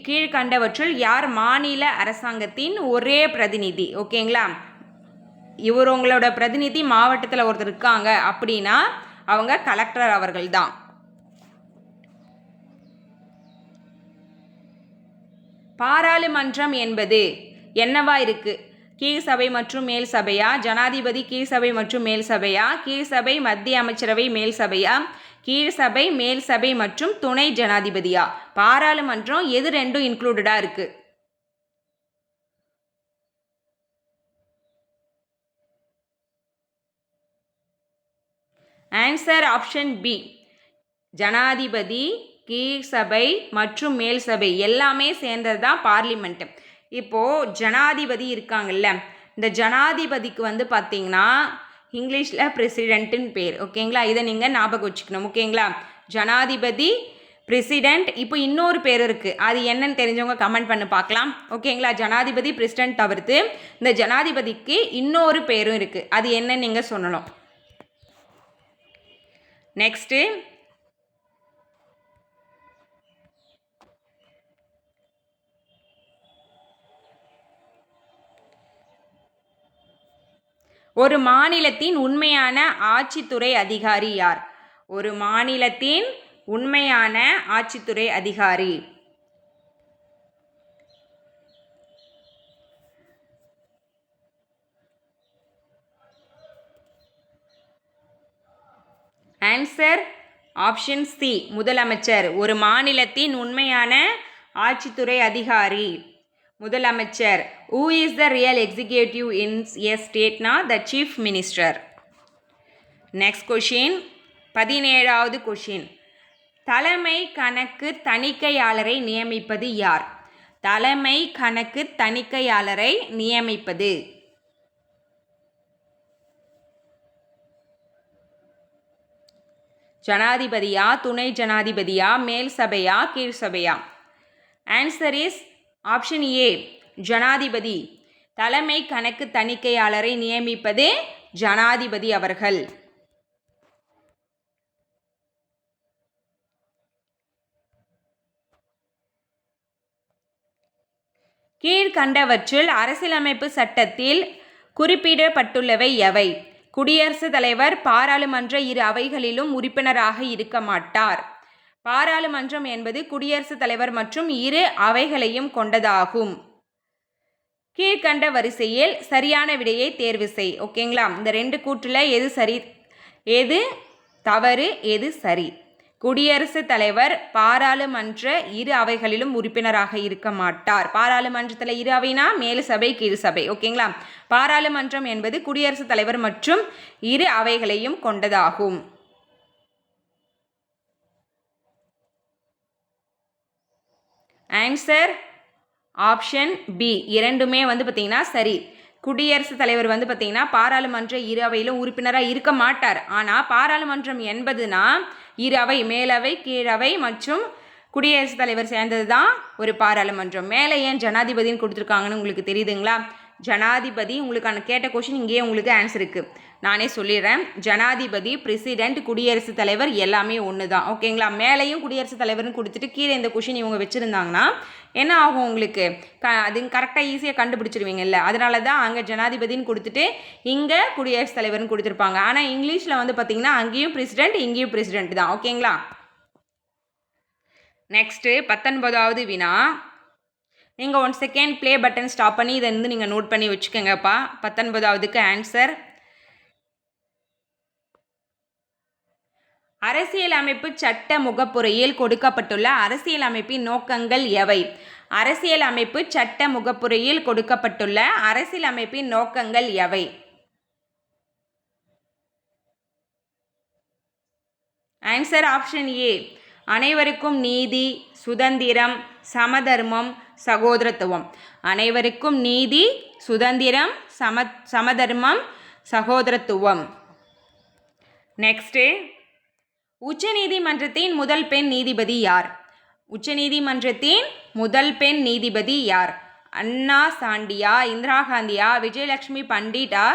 கீழ்கண்டவற்றுள் யார் மாநில அரசாங்கத்தின் ஒரே பிரதிநிதி? ஓகேங்களா? இவர் உங்களோட பிரதிநிதி மாவட்டத்தில் ஒருத்தர் இருக்காங்க அப்படின்னா அவங்க கலெக்டர் அவர்கள் தான். பாராளுமன்றம் என்பது என்னவா இருக்கு? கீழ் சபை மற்றும் மேல் சபையா? ஜனாதிபதி கீழ் சபை மற்றும் மேல் சபையா? கீழ் சபை மத்திய அமைச்சரவை மேல் சபையா? கீழ் சபை மேல் சபை மற்றும் துணை ஜனாதிபதியா? பாராளுமன்றம் எது ரெண்டும் இன்க்ளூடடாக இருக்குது? Answer option B. ஜனாதிபதி, கீழ் சபை மற்றும் மேல் சபை எல்லாமே சேர்ந்தது தான் பார்லிமெண்ட். இப்போது ஜனாதிபதி இருக்காங்கல்ல, இந்த ஜனாதிபதிக்கு வந்து பார்த்திங்கன்னா இங்கிலீஷில் பிரசிடென்ட்டுன்னு பேர். ஓகேங்களா, இதை நீங்கள் ஞாபகம் வச்சுக்கணும். ஓகேங்களா, ஜனாதிபதி, பிரசிடென்ட். இப்போ இன்னொரு பேர் இருக்குது, அது என்னன்னு தெரிஞ்சவங்க கமெண்ட் பண்ணி பார்க்கலாம். ஓகேங்களா, ஜனாதிபதி பிரசிடென்ட் தவிர்த்து இந்த ஜனாதிபதிக்கு இன்னொரு பேரும் இருக்குது, அது என்னன்னு நீங்கள் சொல்லணும். நெக்ஸ்ட்டு, ஒரு மாநிலத்தின் உண்மையான ஆட்சித்துறை அதிகாரி யார்? ஒரு மாநிலத்தின் உண்மையான ஆட்சித்துறை அதிகாரி. ஆன்சர் ஆப்ஷன் சி, முதலமைச்சர். ஒரு மாநிலத்தின் உண்மையான ஆட்சித்துறை அதிகாரி முதலமைச்சர். Who is the real executive in a state? Na the chief minister. Next question, 17வது question. தலைமை கணக்கு தணிக்கையாளரை நியமிப்பது யார்? தலைமை கணக்கு தணிக்கையாளரை நியமிப்பது ஜனாதிபதியா, துணை ஜனாதிபதியா, மேல் சபையா, கீழ் சபையா? ஆன்சர் இஸ் ஆப்ஷன் ஏ, ஜனாதிபதி. தலைமை கணக்கு தணிக்கையாளரை நியமிப்பது ஜனாதிபதி அவர்கள். கீழ்கண்டவற்றில் அரசியலமைப்பு சட்டத்தில் குறிப்பிடப்பட்டுள்ளவை எவை? குடியரசுத் தலைவர் பாராளுமன்ற இரு அவைகளிலும் உறுப்பினராக இருக்க மாட்டார். பாராளுமன்றம் என்பது குடியரசுத் தலைவர் மற்றும் இரு அவைகளையும் கொண்டதாகும். கீழ்கண்ட வரிசையில் சரியான விடையை தேர்வு செய். ஓகேங்களா, இந்த ரெண்டு கூற்றில் எது சரி, எது தவறு, எது சரி? குடியரசுத் தலைவர் பாராளுமன்ற இரு அவைகளிலும் உறுப்பினராக இருக்க மாட்டார். பாராளுமன்றத்தில் இரு அவைனா மேல் சபை, கீழ் சபை. ஓகேங்களா, பாராளுமன்றம் என்பது குடியரசுத் தலைவர் மற்றும் இரு அவைகளையும் கொண்டதாகும். ஆன்சர் ஆப்ஷன் பி, இரண்டுமே வந்து பார்த்திங்கன்னா சரி. குடியரசுத் தலைவர் வந்து பார்த்திங்கன்னா பாராளுமன்ற இரு அவையிலும் உறுப்பினராக இருக்க மாட்டார். ஆனால் பாராளுமன்றம் என்பதுனா இரு அவை, மேலவை, கீழவை மற்றும் குடியரசுத் தலைவர் சேர்ந்தது தான் ஒரு பாராளுமன்றம். மேலே ஏன் ஜனாதிபதின்னு கொடுத்துருக்காங்கன்னு உங்களுக்கு தெரியுதுங்களா? ஜனாதிபதி, உங்களுக்கான கேட்ட கொஷின் இங்கேயே உங்களுக்கு ஆன்சர் இருக்குது, நானே சொல்லிடுறேன். ஜனாதிபதி, பிரசிடென்ட், குடியரசுத் தலைவர் எல்லாமே ஒன்று தான். ஓகேங்களா, மேலேயும் குடியரசுத் தலைவர்னு கொடுத்துட்டு கீழே இந்த கொஷின் இவங்க வச்சுருந்தாங்கன்னா என்ன ஆகும் உங்களுக்கு? அது கரெக்டாக ஈஸியாக கண்டுபிடிச்சிருவீங்கல்ல. அதனால தான் அங்கே ஜனாதிபதின்னு கொடுத்துட்டு இங்கே குடியரசுத் தலைவர்னு கொடுத்துருப்பாங்க. ஆனால் இங்கிலீஷில் வந்து பார்த்திங்கன்னா அங்கேயும் பிரசிடென்ட், இங்கேயும் பிரசிடென்ட் தான். ஓகேங்களா, நெக்ஸ்ட்டு 19வது வினா. நீங்கள் 1 செகண்ட் ப்ளே பட்டன் ஸ்டாப் பண்ணி இதை வந்து நீங்கள் நோட் பண்ணி வச்சுக்கோங்கப்பா. 19வதுக்கு ஆன்சர், அரசியலமைப்பு சட்ட முகப்புரையில் கொடுக்கப்பட்டுள்ள அரசியலமைப்பின் நோக்கங்கள் எவை? அரசியலமைப்பு சட்ட முகப்புரையில் கொடுக்கப்பட்டுள்ள அரசியலமைப்பின் நோக்கங்கள் எவை? ஆன்சர் ஆப்ஷன் ஏ, அனைவருக்கும் நீதி, சுதந்திரம், சமதர்மம், சகோதரத்துவம். அனைவருக்கும் நீதி, சுதந்திரம், சமதர்மம், சகோதரத்துவம். நெக்ஸ்ட்டு, உச்சநீதிமன்றத்தின் முதல் பெண் நீதிபதி யார்? உச்சநீதிமன்றத்தின் முதல் பெண் நீதிபதி யார்? அண்ணா சாண்டியா, இந்திரா காந்தியா, விஜயலட்சுமி பண்டிட்டா,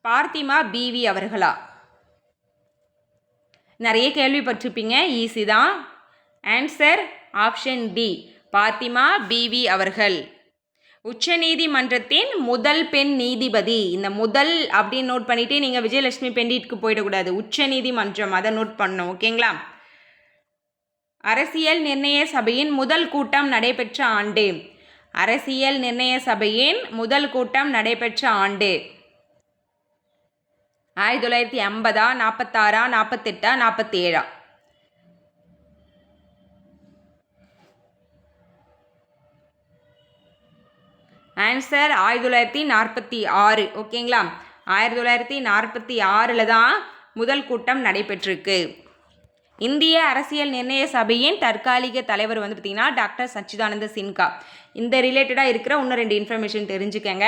பார்த்திமா பிவி அவர்களா? நிறைய கேள்விப்பட்டிருப்பீங்க, ஈஸி தான். Answer option D, Fathima Beevi அவர்கள். உச்சநீதிமன்றத்தின் முதல் பெண் நீதிபதி. இந்த முதல் அப்படின்னு நோட் பண்ணிவிட்டு நீங்கள் விஜயலட்சுமி பண்டிட்க்கு போயிடக்கூடாது. உச்சநீதிமன்றம் அதை நோட் பண்ணணும். ஓகேங்களா, அரசியல் நிர்ணய சபையின் முதல் கூட்டம் நடைபெற்ற ஆண்டு? அரசியல் நிர்ணய சபையின் முதல் கூட்டம் நடைபெற்ற ஆண்டு 1950, 46, 48, 47? ஆன்சர் 1946. ஓகேங்களா, 1946 தான் முதல் கூட்டம் நடைபெற்றிருக்கு. இந்திய அரசியல் நிர்ணய சபையின் தற்காலிக தலைவர் வந்து பார்த்திங்கன்னா டாக்டர் சச்சிதானந்த சின்ஹா. இந்த ரிலேட்டடாக இருக்கிற இன்னும் 2 இன்ஃபர்மேஷன் தெரிஞ்சுக்கங்க.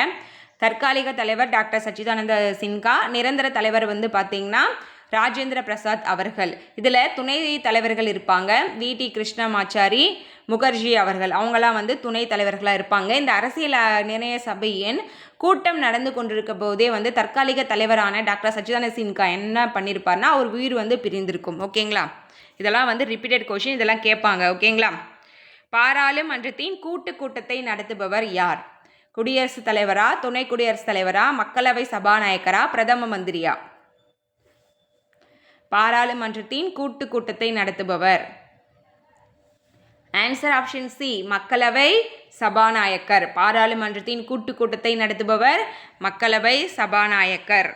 தற்காலிக தலைவர் டாக்டர் சச்சிதானந்த சின்ஹா, நிரந்தர தலைவர் வந்து பார்த்திங்கன்னா ராஜேந்திர பிரசாத் அவர்கள். இதில் துணை தலைவர்கள் இருப்பாங்க. வி.டி. கிருஷ்ணமாச்சாரி முகர்ஜி அவர்கள், அவங்களாம் வந்து துணை தலைவர்களாக இருப்பாங்க. இந்த அரசியல் நிர்ணய சபையின் கூட்டம் நடந்து கொண்டிருக்க போதே வந்து தற்காலிக தலைவரான டாக்டர் சச்சிதானந்த சின்ஹா என்ன பண்ணியிருப்பார்னா அவர் உயிர் வந்து பிரிந்திருக்கும். ஓகேங்களா? இதெல்லாம் வந்து ரிப்பீட்டட் கொஷின், இதெல்லாம் கேட்பாங்க. ஓகேங்களா? பாராளுமன்றத்தின் கூட்டத்தை நடத்துபவர் யார்? குடியரசுத் தலைவரா, துணை குடியரசுத் தலைவரா, மக்களவை சபாநாயகரா, பிரதம மந்திரியா? பாராளுமன்றத்தின் கூட்டத்தை நடத்துபவர். ஆன்சர் ஆப்ஷன் சி, மக்களவை சபாநாயகர். பாராளுமன்றத்தின் கூட்டத்தை நடத்துபவர் மக்களவை சபாநாயகர்.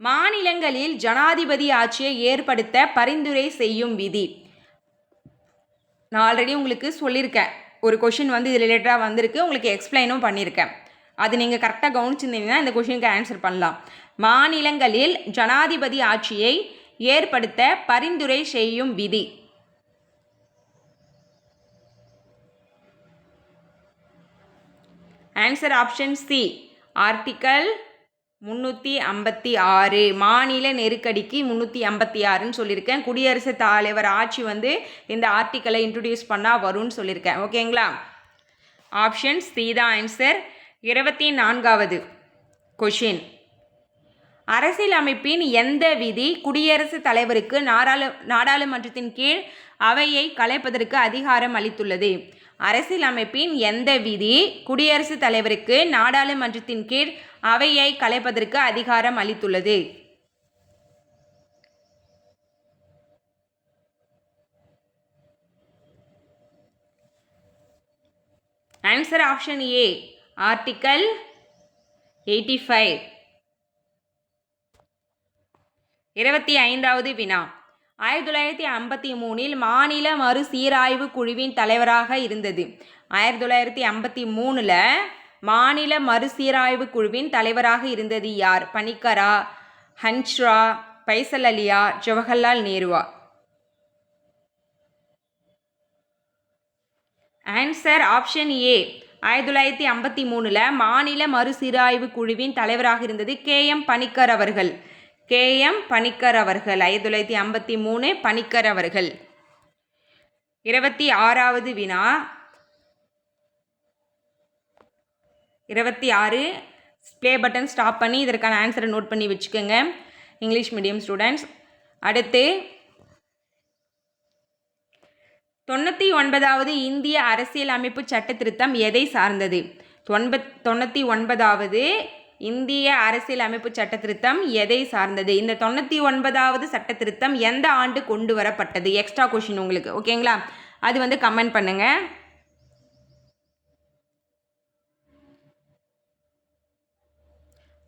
மாநிலங்களில் ஜனாதிபதி ஆட்சியை ஏற்படுத்த பரிந்துரை செய்யும் விதி. நான் ஆல்ரெடி உங்களுக்கு சொல்லியிருக்கேன், ஒரு கொஷின் வந்து இது ரிலேட்டடாக வந்திருக்கு, உங்களுக்கு எக்ஸ்பிளைனும் பண்ணியிருக்கேன். அது நீங்கள் கரெக்டாக கவனிச்சிருந்தீங்கன்னா இந்த கொஷினுக்கு ஆன்சர் பண்ணலாம். மாநிலங்களில் ஜனாதிபதி ஆட்சியை ஏற்படுத்த பரிந்துரை செய்யும் விதி. Answer option C, article 356. மாநில நெருக்கடிக்கு 356ன்னு சொல்லியிருக்கேன். குடியரசுத் தலைவர் ஆட்சி வந்து இந்த ஆர்டிக்கலை இன்ட்ரடியூஸ் பண்ணால் வரும்னு சொல்லியிருக்கேன். ஓகேங்களா? ஆப்ஷன் சி தான் ஆன்சர். 24வது கொஷின். அரசியலமைப்பின் எந்த விதி குடியரசுத் தலைவருக்கு நாடாளுமன்றத்தின் கீழ் அவையை கலைப்பதற்கு அதிகாரம் அளித்துள்ளது? அரசியலமைப்பின் எந்த விதி குடியரசுத் தலைவருக்கு நாடாளுமன்றத்தின் கீழ் அவையை கலைப்பதற்கு அதிகாரம் அளித்துள்ளது? ஆன்சர் ஆப்ஷன் ஏ, ஆர்டிக்கல் 85. 25வது வினா. 1953 மாநில மறுசீராய்வு குழுவின் தலைவராக இருந்தது. 1953 மாநில மறுசீராய்வு குழுவின் தலைவராக இருந்தது யார்? பனிக்கரா, ஹன்ஸ்ரா, பைசல் அலியா, ஜவஹர்லால் நேருவா? ஆன்சர் ஆப்ஷன் ஏ, 1953 மாநில மறுசீராய்வு குழுவின் தலைவராக இருந்தது K.M. பனிக்கர் அவர்கள். K.M. பனிக்கர் அவர்கள். 1953 பனிக்கர் அவர்கள். 26வது வினா. 26 ப்ளே பட்டன் ஸ்டாப் பண்ணி இதற்கான ஆன்சரை நோட் பண்ணி வச்சுக்கோங்க இங்கிலீஷ் மீடியம் ஸ்டூடெண்ட்ஸ். அடுத்து 99வது இந்திய அரசியல் அமைப்பு சட்ட திருத்தம் எதை சார்ந்தது? 99வது இந்திய அரசியல் அமைப்பு சட்ட திருத்தம் எதை சார்ந்தது? இந்த 99வது சட்ட திருத்தம் எந்த ஆண்டு கொண்டு வரப்பட்டது? எக்ஸ்ட்ரா கொஷின் உங்களுக்கு. ஓகேங்களா? அது வந்து கமெண்ட் பண்ணுங்க.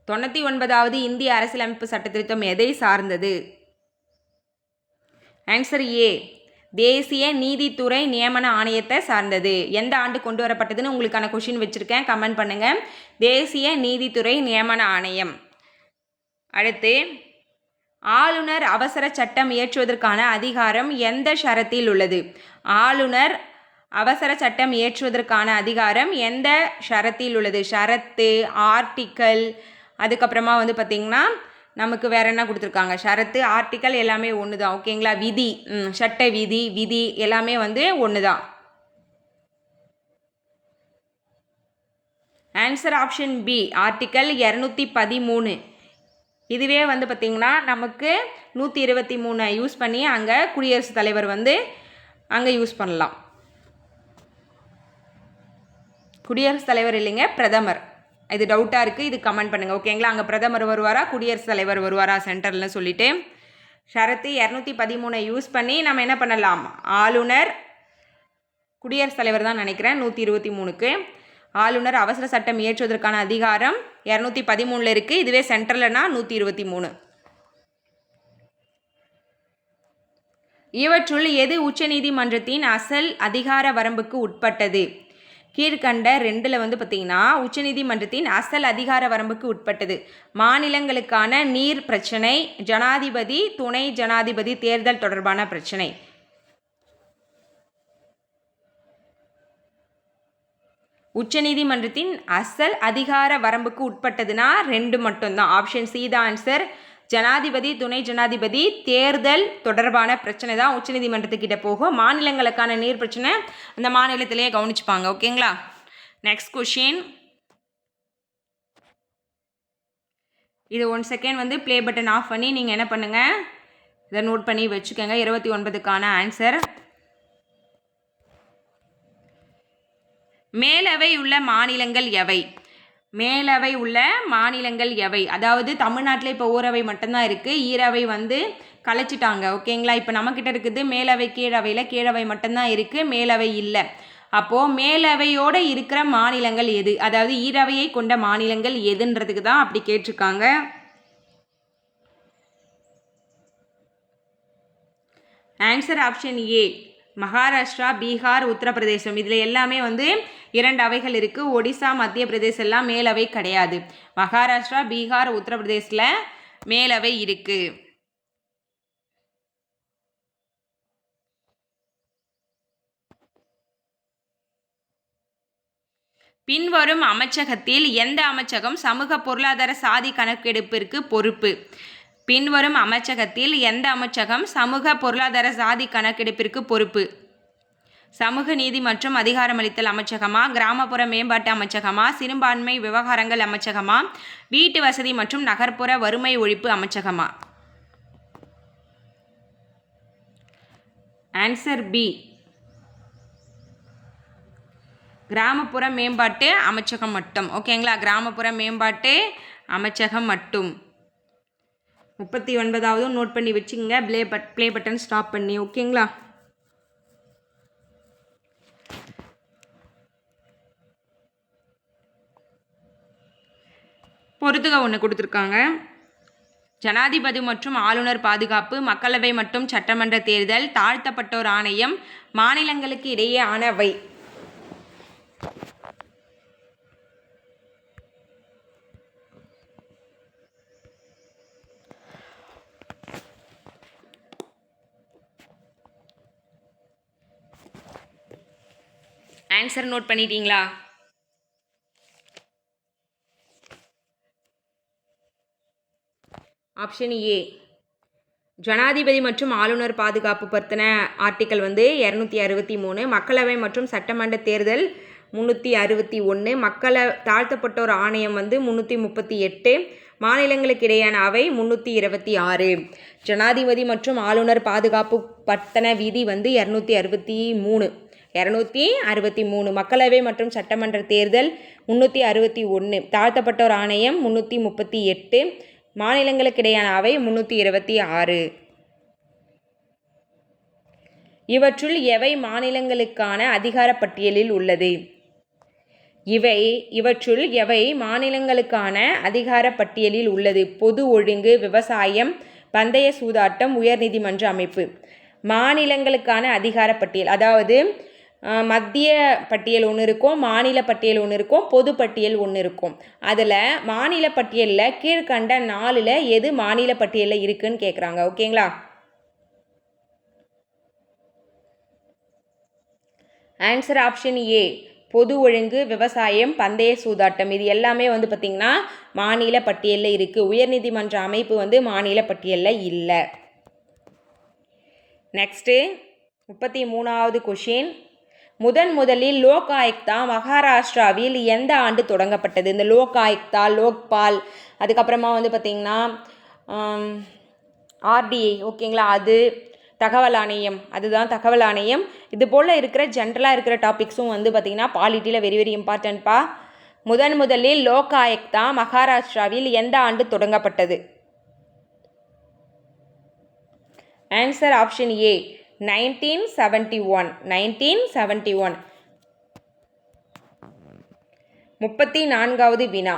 தொண்ணூற்றி 99வது இந்திய அரசியலமைப்பு சட்ட திருத்தம் எதை சார்ந்தது? ஆன்சர் ஏ, தேசிய நீதித்துறை நியமன ஆணையத்தை சார்ந்தது. எந்த ஆண்டு கொண்டு வரப்பட்டதுன்னு உங்களுக்கான கொஷின் வச்சுருக்கேன், கமெண்ட் பண்ணுங்கள். தேசிய நீதித்துறை நியமன ஆணையம். அடுத்து, ஆளுநர் அவசர சட்டம் இயற்றுவதற்கான அதிகாரம் எந்த ஷரத்தில் உள்ளது? ஆளுநர் அவசர சட்டம் இயற்றுவதற்கான அதிகாரம் எந்த ஷரத்தில் உள்ளது? ஷரத்து, ஆர்டிக்கல், அதுக்கப்புறமா வந்து பார்த்திங்கன்னா நமக்கு வேறு என்ன கொடுத்துருக்காங்க? ஷரத்து, ஆர்டிக்கல் எல்லாமே ஒன்று தான். ஓகேங்களா? விதி, சட்ட விதி எல்லாமே வந்து ஒன்று தான். Answer option B, article 213. இதுவே வந்து பார்த்திங்கன்னா நமக்கு 123 யூஸ் பண்ணி அங்கே குடியரசுத் தலைவர் வந்து அங்கே யூஸ் பண்ணலாம். குடியரசுத் தலைவர் இல்லைங்க, பிரதமர். இது டவுட்டாக இருக்குது, இது கமெண்ட் பண்ணுங்கள். ஓகேங்களா? அங்கே பிரதமர் வருவாரா, குடியரசுத் தலைவர் வருவாரா சென்டர்னு சொல்லிட்டு ஷரத்து 213 யூஸ் பண்ணி நம்ம என்ன பண்ணலாம்? ஆளுநர், குடியரசுத் தலைவர் தான் நினைக்கிறேன் 123க்கு. ஆளுநர் அவசர சட்டம் இயற்றுவதற்கான அதிகாரம் 213 இருக்குது. இதுவே சென்ட்ரல்னா 123. இவற்றுள் எது உச்சநீதிமன்றத்தின் அசல் அதிகார வரம்புக்கு உட்பட்டது? கீழ்கண்ட 2ல் வந்து பார்த்திங்கன்னா உச்சநீதிமன்றத்தின் அசல் அதிகார வரம்புக்கு உட்பட்டது. மாநிலங்களுக்கான நீர் பிரச்சனை, ஜனாதிபதி துணை ஜனாதிபதி தேர்தல் தொடர்பான பிரச்சனை. உச்சநீதிமன்றத்தின் அசல் அதிகார வரம்புக்கு உட்பட்டதுன்னா 2 மட்டும்தான். ஆப்ஷன் சி தான் ஆன்சர். ஜனாதிபதி துணை ஜனாதிபதி தேர்தல் தொடர்பான பிரச்சனை தான் உச்சநீதிமன்றத்துக்கிட்ட போகும். மாநிலங்களுக்கான நீர் பிரச்சனை அந்த மாநிலத்திலேயே கவனிச்சுப்பாங்க. ஓகேங்களா? Next question. இது 1 செகண்ட் வந்து ப்ளே பட்டன் ஆஃப் பண்ணி நீங்கள் என்ன பண்ணுங்கள், இதை நோட் பண்ணி வச்சுக்கோங்க. 29க்கான ஆன்சர். மேலவை உள்ள மாநிலங்கள் எவை? மேலவை உள்ள மாநிலங்கள் எவை? அதாவது தமிழ்நாட்டில் இப்போ ஓரவை மட்டும்தான் இருக்குது, ஈரவை வந்து கலைச்சிட்டாங்க. ஓகேங்களா? இப்போ நம்மக்கிட்ட இருக்குது மேலவை கீழவையில், கீழவை மட்டும்தான் இருக்குது, மேலவை இல்லை. அப்போது மேலவையோடு இருக்கிற மாநிலங்கள் எது? அதாவது ஈரவையை கொண்ட மாநிலங்கள் எதுன்றதுக்கு தான் அப்படி கேட்டிருக்காங்க. ஆன்சர் ஆப்ஷன் ஏ, மகாராஷ்டிரா, பீகார், உத்தரப்பிரதேசம். இதில் எல்லாமே வந்து 2 அவைகள் இருக்குது. ஒடிசா, மத்திய பிரதேசம் எல்லாம் மேலவை கிடையாது. மகாராஷ்டிரா, பீகார், உத்தரப்பிரதேசில் மேலவை இருக்குது. பின்வரும் அமைச்சகத்தில் எந்த அமைச்சகம் சமூக பொருளாதார சாதி கணக்கெடுப்பிற்கு பொறுப்பு? பின்வரும் அமைச்சகத்தில் எந்த அமைச்சகம் சமூக பொருளாதார சாதி கணக்கெடுப்பிற்கு பொறுப்பு? சமூக நீதி மற்றும் அதிகாரமளித்தல் அமைச்சகமா, கிராமப்புற மேம்பாட்டு அமைச்சகமா, சிறுபான்மை விவகாரங்கள் அமைச்சகமா, வீட்டு வசதி மற்றும் நகர்ப்புற வறுமை ஒழிப்பு அமைச்சகமா? ஆன்சர் பி, கிராமப்புற மேம்பாட்டு அமைச்சகம் மட்டும். ஓகேங்களா? கிராமப்புற மேம்பாட்டு அமைச்சகம் மட்டும். 39வது நோட் பண்ணி வச்சுங்க, ப்ளே பட்டன் ஸ்டாப் பண்ணி. ஓகேங்களா? பொறுத்துக ஒன்று கொடுத்துருக்காங்க. ஜனாதிபதி மற்றும் ஆளுநர் பாதுகாப்பு, மக்களவை மற்றும் சட்டமன்ற தேர்தல், தாழ்த்தப்பட்டோர் ஆணையம், மாநிலங்களுக்கு இடையே ஆனவை. ஆன்சர் நோட் பண்ணிட்டீங்களா? ஆப்ஷன் ஏ, ஜனாதிபதி மற்றும் ஆளுநர் பாதுகாப்பு பற்றின ஆர்டிக்கல் வந்து 263, மக்களவை மற்றும் சட்டமன்ற தேர்தல் 361, தாழ்த்தப்பட்டோர் ஆணையம் வந்து 338, மாநிலங்களுக்கு இடையான அவை 326. ஜனாதிபதி மற்றும் ஆளுநர் பாதுகாப்பு பற்றின விதி வந்து 263, மக்களவை மற்றும் சட்டமன்ற தேர்தல் 361, தாழ்த்தப்பட்டோர் ஆணையம் 338, மாநிலங்களுக்கு இடையான அவை 326. இவற்றுள் எவை மாநிலங்களுக்கான அதிகார பட்டியலில் உள்ளது? இவற்றுள் எவை மாநிலங்களுக்கான அதிகார பட்டியலில் உள்ளது? பொது ஒழுங்கு, விவசாயம், பந்தய சூதாட்டம், உயர்நீதிமன்ற அமைப்பு. மாநிலங்களுக்கான அதிகார பட்டியல், அதாவது மத்திய பட்டியல் ஒன்று இருக்கும், மாநில பட்டியல் ஒன்று இருக்கும், பொது பட்டியல் ஒன்று இருக்கும். அதில் மாநில பட்டியலில் கீழ்கண்ட 4ல் எது மாநில பட்டியலில் இருக்குன்னு கேட்குறாங்க. ஓகேங்களா? ஆன்சர் ஆப்ஷன் ஏ, பொது ஒழுங்கு, விவசாயம், பந்தய சூதாட்டம். இது எல்லாமே வந்து பார்த்திங்கன்னா மாநில பட்டியலில் இருக்குது. உயர்நீதிமன்ற அமைப்பு வந்து மாநில பட்டியலில் இல்லை. நெக்ஸ்ட்டு 33வது கொஷின். முதலில் லோக் ஆயுக்தா மகாராஷ்டிராவில் எந்த ஆண்டு தொடங்கப்பட்டது? இந்த லோக் ஆயுக்தா, லோக்பால், அதுக்கப்புறமா வந்து பார்த்திங்கன்னா ஆர்டிஐ. ஓகேங்களா? அது தகவல் ஆணையம், அதுதான் தகவல் ஆணையம். இது போல் இருக்கிற ஜென்ரலாக இருக்கிற டாபிக்ஸும் வந்து பார்த்திங்கன்னா பாலிட்டியில் வெரி வெரி இம்பார்ட்டன்ட்பா. முதலில் லோக் ஆயுக்தா மகாராஷ்டிராவில் எந்த ஆண்டு தொடங்கப்பட்டது? ஆன்சர் ஆப்ஷன் ஏ, 1971. 34வது வினா.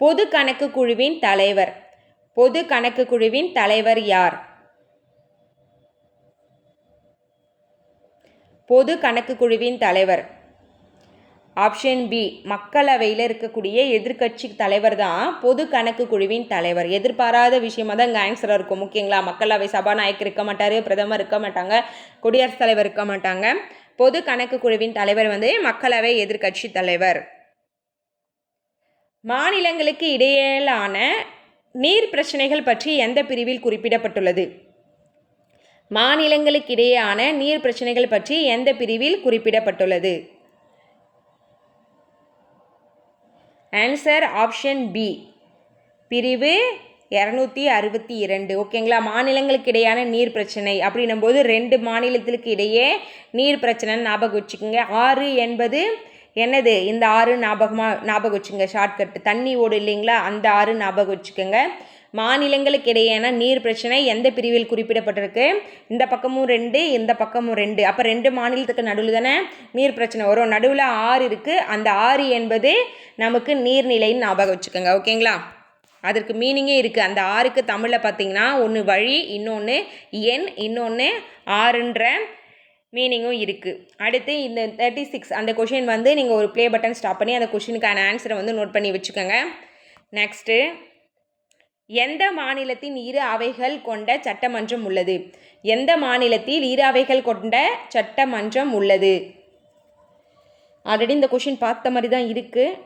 பொது கணக்கு குழுவின் தலைவர் யார்? பொது கணக்கு குழுவின் தலைவர் ஆப்ஷன் பி, மக்களவையில் இருக்கக்கூடிய எதிர்க்கட்சி தலைவர் தான் பொது கணக்கு குழுவின் தலைவர். எதிர்பாராத விஷயமா தான் இங்கே ஆன்சராக இருக்கும். ஓகேங்களா? மக்களவை சபாநாயகர் இருக்க மாட்டார், பிரதமர் இருக்க மாட்டாங்க, குடியரசுத் தலைவர் இருக்க மாட்டாங்க. பொது கணக்கு குழுவின் தலைவர் வந்து மக்களவை எதிர்க்கட்சி தலைவர். மாநிலங்களுக்கு இடையிலான நீர் பிரச்சனைகள் பற்றி எந்த பிரிவில் குறிப்பிடப்பட்டுள்ளது? மாநிலங்களுக்கு இடையேயான நீர் பிரச்சனைகள் பற்றி எந்த பிரிவில் குறிப்பிடப்பட்டுள்ளது? ஆன்சர் ஆப்ஷன் பி, பிரிவு 262. ஓகேங்களா? மாநிலங்களுக்கு இடையான நீர் பிரச்சனை அப்படின்னும் போது 2 மாநிலத்திற்கு இடையே நீர் பிரச்சனைன்னு ஞாபகம் வச்சுக்கோங்க. 6 என்பது என்னது? இந்த 6 ஞாபகம் வச்சுங்க. ஷார்ட்கட் தண்ணி ஓடு இல்லைங்களா, அந்த 6 ஞாபகம் வச்சுக்கோங்க. மாநிலங்களுக்கு இடையேயான நீர் பிரச்சனை எந்த பிரிவில் குறிப்பிடப்பட்டிருக்கு? இந்த பக்கமும் 2, இந்த பக்கமும் 2. அப்போ 2 மாநிலத்துக்கு நடுவில் தானே நீர் பிரச்சனை வரும். நடுவில் 6 இருக்குது. அந்த 6 என்பது நமக்கு நீர்நிலைன்னு ஞாபகம் வச்சுக்கோங்க. ஓகேங்களா? அதற்கு மீனிங்கே இருக்குது. அந்த 6க்கு தமிழில் பார்த்தீங்கன்னா ஒன்று வழி, இன்னொன்று எண், இன்னொன்று 6ன்ற மீனிங்கும் இருக்குது. அடுத்து இந்த 36 அந்த கொஷின் வந்து நீங்கள் ஒரு ப்ளே பட்டன் ஸ்டாப் பண்ணி அந்த கொஷினுக்கான ஆன்சரை வந்து நோட் பண்ணி வச்சுக்கோங்க. நெக்ஸ்ட்டு, எந்த மாநிலத்தின் 2 அவைகள் கொண்ட சட்டமன்றம் உள்ளது? எந்த மாநிலத்தில் 2 அவைகள் கொண்ட சட்டமன்றம் உள்ளது? ஆல்ரெடி இந்த கொஷின் பார்த்த மாதிரி தான் இருக்குது.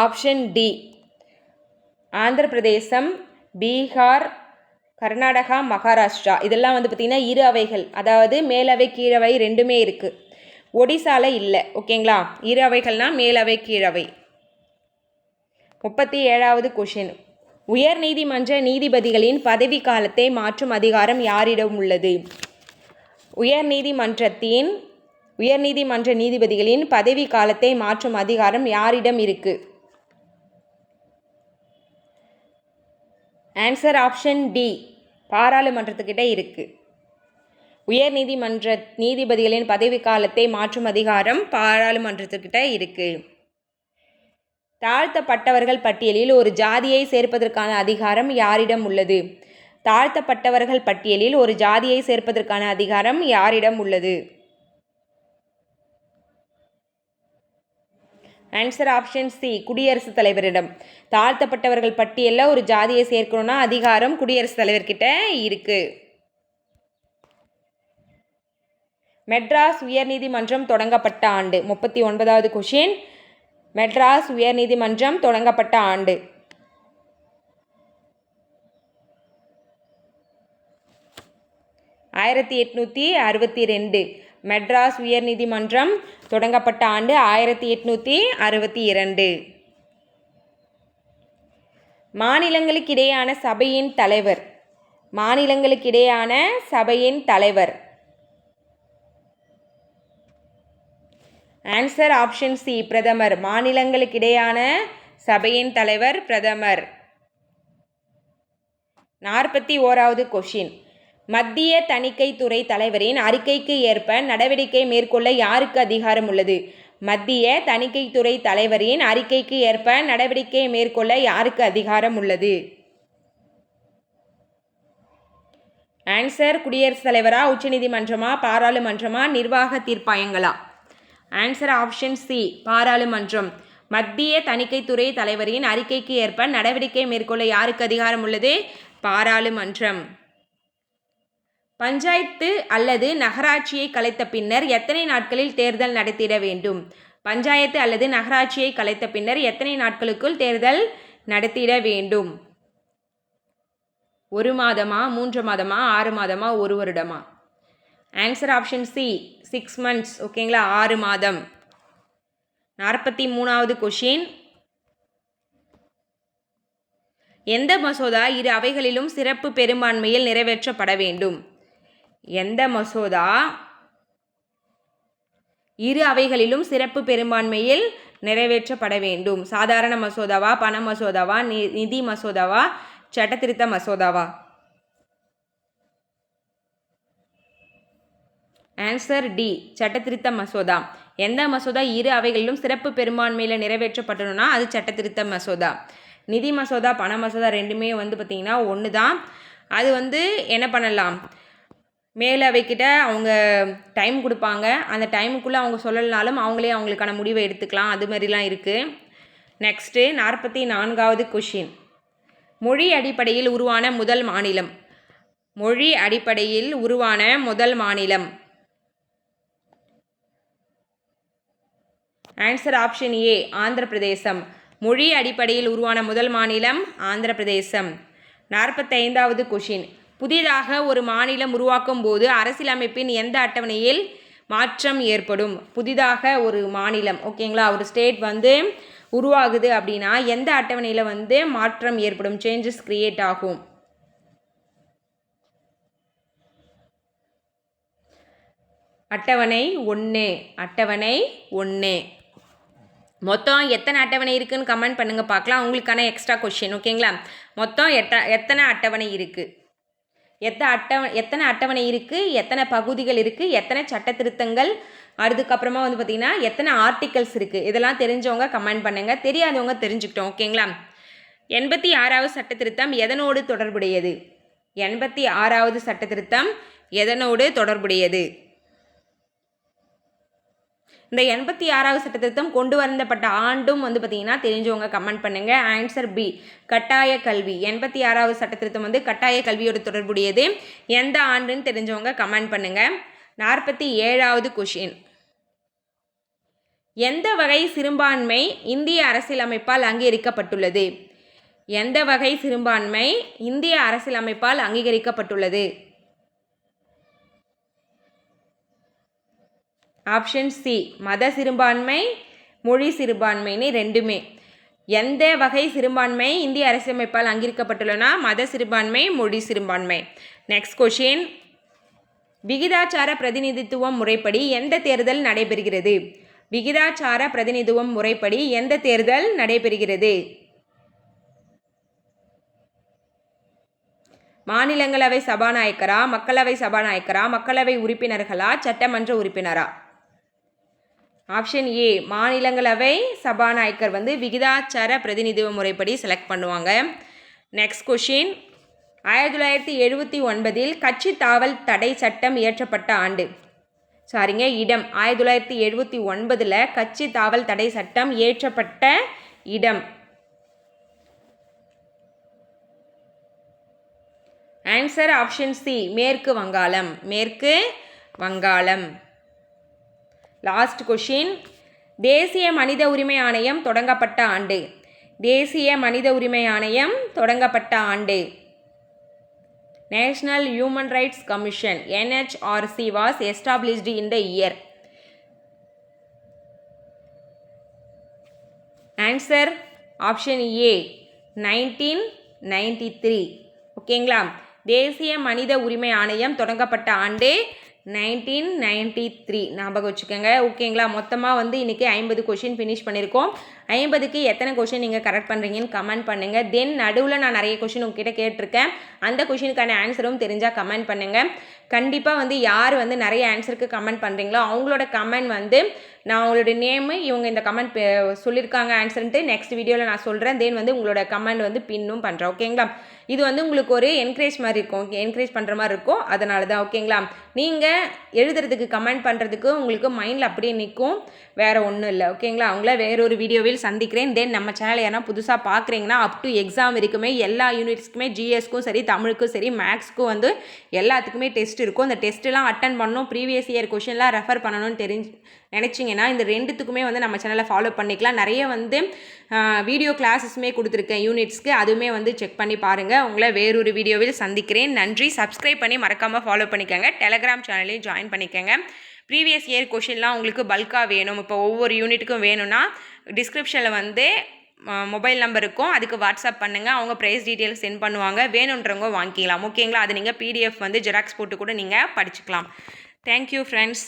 ஆப்ஷன் டி, ஆந்திர பிரதேசம், பீகார், கர்நாடகா, மகாராஷ்டிரா. இதெல்லாம் வந்து பார்த்திங்கன்னா 2 அவைகள், அதாவது மேலவை கீழவை ரெண்டுமே இருக்குது. ஒடிசாவில் இல்லை. ஓகேங்களா? 2 அவைகள்னால் மேலவை கீழவை. 37வது கொஷின், உயர்நீதிமன்ற நீதிபதிகளின் பதவி காலத்தை மாற்றும் அதிகாரம் யாரிடம் உள்ளது? உயர்நீதிமன்ற நீதிபதிகளின் பதவி காலத்தை மாற்றும் அதிகாரம் யாரிடம் இருக்குது? ஆன்சர் ஆப்ஷன் டி, பாராளுமன்றத்துக்கிட்ட இருக்குது. உயர்நீதிமன்ற நீதிபதிகளின் பதவி காலத்தை மாற்றும் அதிகாரம் பாராளுமன்றத்துக்கிட்ட இருக்குது. தாழ்த்தப்பட்டவர்கள் பட்டியலில் ஒரு ஜாதியை சேர்ப்பதற்கான அதிகாரம் யாரிடம் உள்ளது? தாழ்த்தப்பட்டவர்கள் பட்டியலில் ஒரு ஜாதியை சேர்ப்பதற்கான அதிகாரம் யாரிடம் உள்ளது? ஆன்சர் ஆப்ஷன் சி, குடியரசுத் தலைவரிடம். தாழ்த்தப்பட்டவர்கள் பட்டியலில் ஒரு ஜாதியை சேர்க்கணும்னா அதிகாரம் குடியரசுத் தலைவர்கிட்ட இருக்குது. மெட்ராஸ் உயர்நீதிமன்றம் தொடங்கப்பட்ட ஆண்டு. 39வது கொஷின், மெட்ராஸ் உயர்நீதிமன்றம் தொடங்கப்பட்ட ஆண்டு. ஆயிரத்தி 862. மெட்ராஸ் உயர்நீதிமன்றம் தொடங்கப்பட்ட ஆண்டு 1862. மாநிலங்களுக்கிடையான சபையின் தலைவர். மாநிலங்களுக்கிடையான சபையின் தலைவர். ஆன்சர் ஆப்ஷன் சி, பிரதமர். மாநிலங்களுக்கிடையான சபையின் தலைவர் பிரதமர். 41வது கொஷின், மத்திய தணிக்கைத்துறை தலைவரின் அறிக்கைக்கு ஏற்ப நடவடிக்கை மேற்கொள்ள யாருக்கு அதிகாரம் உள்ளது? மத்திய தணிக்கைத்துறை தலைவரின் அறிக்கைக்கு ஏற்ப நடவடிக்கை மேற்கொள்ள யாருக்கு அதிகாரம் உள்ளது? ஆன்சர் குடியரசுத் தலைவரா, உச்சநீதிமன்றமா, பாராளுமன்றமா, நிர்வாக தீர்ப்பாயங்களா? ஆன்சர் ஆப்ஷன் சி, பாராளுமன்றம். மத்திய தணிக்கைத்துறை தலைவரின் அறிக்கைக்கு ஏற்ப நடவடிக்கை மேற்கொள்ள யாருக்கு அதிகாரம் உள்ளது? பாராளுமன்றம். பஞ்சாயத்து அல்லது நகராட்சியை கலைத்த பின்னர் எத்தனை நாட்களில் தேர்தல் நடத்திட வேண்டும்? பஞ்சாயத்து அல்லது நகராட்சியை கலைத்த பின்னர் எத்தனை நாட்களுக்குள் தேர்தல் நடத்திட வேண்டும்? 1 மாதமா, 3 மாதமா, 6 மாதமா, 1 வருடமா? Answer option C, 6 months. ஓகேங்களா? 6 மாதம். 43வது கொஷின், எந்த மசோதா 2 அவைகளிலும் சிறப்பு பெரும்பான்மையில் நிறைவேற்றப்பட வேண்டும்? எந்த மசோதா 2 அவைகளிலும் சிறப்பு பெரும்பான்மையில் நிறைவேற்றப்பட வேண்டும்? சாதாரண மசோதாவா, பண மசோதாவா, நிதி மசோதாவா, சட்டத்திருத்த மசோதாவா? ஆன்சர் டி, சட்டத்திருத்த மசோதா. எந்த மசோதா 2 அவைகளிலும் சிறப்பு பெரும்பான்மையில் நிறைவேற்றப்படணும்னா அது சட்டத்திருத்த மசோதா. நிதி மசோதா, பண மசோதா ரெண்டுமே வந்து பார்த்திங்கன்னா ஒன்று தான். அது வந்து என்ன பண்ணலாம், மேலவைக்கிட்ட அவங்க டைம் கொடுப்பாங்க. அந்த டைமுக்குள்ளே அவங்க சொல்லலைனாலும் அவங்களே அவங்களுக்கான முடிவை எடுத்துக்கலாம். அது மாதிரிலாம் இருக்குது. நெக்ஸ்ட்டு 44வது கொஷின். மொழி அடிப்படையில் உருவான முதல் மாநிலம். மொழி அடிப்படையில் உருவான முதல் மாநிலம். ஆன்சர் ஆப்ஷன் ஏ, ஆந்திர பிரதேசம். மொழி அடிப்படையில் உருவான முதல் மாநிலம் ஆந்திர பிரதேசம். 45வது கொஷின். புதிதாக ஒரு மாநிலம் உருவாக்கும் போது அரசியலமைப்பின் எந்த அட்டவணையில் மாற்றம் ஏற்படும்? புதிதாக ஒரு மாநிலம், ஓகேங்களா, ஒரு ஸ்டேட் வந்து உருவாகுது அப்படின்னா எந்த அட்டவணையில் வந்து மாற்றம் ஏற்படும், சேஞ்சஸ் கிரியேட் ஆகும்? அட்டவணை 1. அட்டவணை 1. மொத்தம் எத்தனை அட்டவணை இருக்குதுன்னு கமெண்ட் பண்ணுங்கள் பார்க்கலாம். உங்களுக்கான எக்ஸ்ட்ரா கொஷின், ஓகேங்களா. மொத்தம் எத்தனை அட்டவணை இருக்குது, எத்தனை அட்டவணை இருக்குது, எத்தனை பகுதிகள் இருக்குது, எத்தனை சட்ட திருத்தங்கள், அதுக்கப்புறமா வந்து பார்த்திங்கன்னா எத்தனை ஆர்டிகல்ஸ் இருக்குது, இதெல்லாம் தெரிஞ்சவங்க கமெண்ட் பண்ணுங்கள். தெரியாதவங்க தெரிஞ்சுக்கிட்டோம், ஓகேங்களா. 86வது சட்ட திருத்தம் எதனோடு தொடர்புடையது? 86வது சட்ட திருத்தம் எதனோடு தொடர்புடையது? இந்த 86வது சட்ட திருத்தம் கொண்டு வரப்பட்ட ஆண்டும் வந்து பார்த்திங்கன்னா தெரிஞ்சவங்க கமெண்ட் பண்ணுங்கள். ஆன்சர் பி, கட்டாய கல்வி. 86வது சட்ட திருத்தம் வந்து கட்டாய கல்வியோடு தொடர்புடையது. எந்த ஆண்டுன்னு தெரிஞ்சவங்க கமெண்ட் பண்ணுங்கள். 47வது கொஷின். எந்த வகை சிறுபான்மை இந்திய அரசியலமைப்பால் அங்கீகரிக்கப்பட்டுள்ளது? எந்த வகை சிறுபான்மை இந்திய அரசியலமைப்பால் அங்கீகரிக்கப்பட்டுள்ளது? ஆப்ஷன் சி, மத சிறுபான்மை, மொழி சிறுபான்மைன்னு ரெண்டுமே. எந்த வகை சிறுபான்மை இந்திய அரசியலமைப்பால் அங்கீகரிக்கப்பட்டுள்ளனா மத சிறுபான்மை, மொழி சிறுபான்மை. Next question. விகிதாச்சார பிரதிநிதித்துவம் முறைப்படி எந்த தேர்தல் நடைபெறுகிறது? விகிதாச்சார பிரதிநிதித்துவம் முறைப்படி எந்த தேர்தல் நடைபெறுகிறது? மாநிலங்களவை சபாநாயகரா, மக்களவை சபாநாயகரா, மக்களவை உறுப்பினர்களா, சட்டமன்ற உறுப்பினரா? ஆப்ஷன் ஏ, மாநிலங்களவை சபாநாயகர் வந்து விகிதாச்சார பிரதிநிதித்துவ முறைப்படி செலக்ட் பண்ணுவாங்க. Next question. 1979 கட்சி தாவல் தடை சட்டம் இயற்றப்பட்ட ஆண்டு. இடம். 1979 கட்சி தாவல் தடை சட்டம் இயற்றப்பட்ட இடம். ஆன்சர் ஆப்ஷன் சி, மேற்கு வங்காளம். மேற்கு வங்காளம். Last question. தேசிய மனித உரிமை ஆணையம் தொடங்கப்பட்ட ஆண்டு. தேசிய மனித உரிமை ஆணையம் தொடங்கப்பட்ட ஆண்டு. National Human Rights Commission NHRC was established in the year. Answer option A, 1993. ஓகேங்களா. தேசிய மனித உரிமை ஆணையம் தொடங்கப்பட்ட ஆண்டு 1993. ஞாபகம் வச்சுக்கோங்க, ஓகேங்களா. மொத்தமாக வந்து இன்றைக்கி 50 கொஷின் ஃபினிஷ் பண்ணியிருக்கோம். 50க்கு எத்தனை கொஷின் நீங்கள் கரெக்ட் பண்ணுறீங்கன்னு கமெண்ட் பண்ணுங்கள். தென் நடுவில் நான் நிறைய கொஷின் உங்ககிட்ட கேட்டிருக்கேன். அந்த கொஷினுக்கான ஆன்சரும் தெரிஞ்சால் கமெண்ட் பண்ணுங்கள். கண்டிப்பாக வந்து யார் வந்து நிறைய ஆன்சருக்கு கமெண்ட் பண்ணுறீங்களோ அவங்களோட கமெண்ட் வந்து நான் உங்களோட நேமு, இவங்க இந்த கமெண்ட் சொல்லியிருக்காங்க ஆன்சர்ன்ட்டு நெக்ஸ்ட் வீடியோவில் நான் சொல்கிறேன். தென் வந்து உங்களோட கமெண்ட் வந்து பின்னும் பண்ணுறேன், ஓகேங்களா. இது வந்து உங்களுக்கு ஒரு என்கரேஜ் மாதிரி இருக்கும், என்கரேஜ் பண்ணுற மாதிரி இருக்கும், அதனால தான், ஓகேங்களா. நீங்கள் எழுதுறதுக்கு கமெண்ட் பண்ணுறதுக்கு உங்களுக்கு மைண்டில் அப்படியே நிற்கும், வேறு ஒன்றும் இல்லை, ஓகேங்களா. அவங்கள வேறொரு வீடியோவில் சந்திக்கிறேன். தென் நம்ம சேனலை யாரா புதுசாக பார்க்குறீங்கன்னா அப் டு எக்ஸாம் வரைக்குமே எல்லா யூனிட்ஸ்க்குமே ஜிஎஸ்க்கும் சரி, தமிழுக்கும் சரி, மேக்ஸ்க்கும் வந்து எல்லாத்துக்குமே டெஸ்ட் இருக்கும். இந்த டெஸ்ட்டெலாம் அட்டன் பண்ணணும், ப்ரீவியஸ் இயர் கொஷின்லாம் ரெஃபர் பண்ணணும்னு நினச்சிங்கன்னா இந்த ரெண்டுத்துக்குமே வந்து நம்ம சேனலை ஃபாலோ பண்ணிக்கலாம். நிறைய வந்து வீடியோ கிளாஸஸுமே கொடுத்துருக்கேன் யூனிட்ஸ்க்கு, அதுவுமே வந்து செக் பண்ணி பாருங்கள். உங்களை வேறொரு வீடியோவில் சந்திக்கிறேன். நன்றி. சப்ஸ்கிரைப் பண்ணி மறக்காமல் ஃபாலோ பண்ணிக்கோங்க. டெலகிராம் சேனலையும் ஜாயின் பண்ணிக்கோங்க. ப்ரீவியஸ் இயர் கொஷின்லாம் உங்களுக்கு பல்காக வேணும், இப்போ ஒவ்வொரு யூனிட்டுக்கும் வேணும்னா டிஸ்கிரிப்ஷனில் வந்து மொபைல் நம்பர் இருக்கும், அதுக்கு வாட்ஸ்அப் பண்ணுங்கள். அவங்க ப்ரைஸ் டீட்டெயில்ஸ் சென்ட் பண்ணுவாங்க, வேணுன்றவங்க வாங்கிக்கலாம், ஓகேங்களா. அது நீங்கள் PDF வந்து ஜெராக்ஸ் போட்டு கூட நீங்கள் படிச்சுக்கலாம். Thank you friends.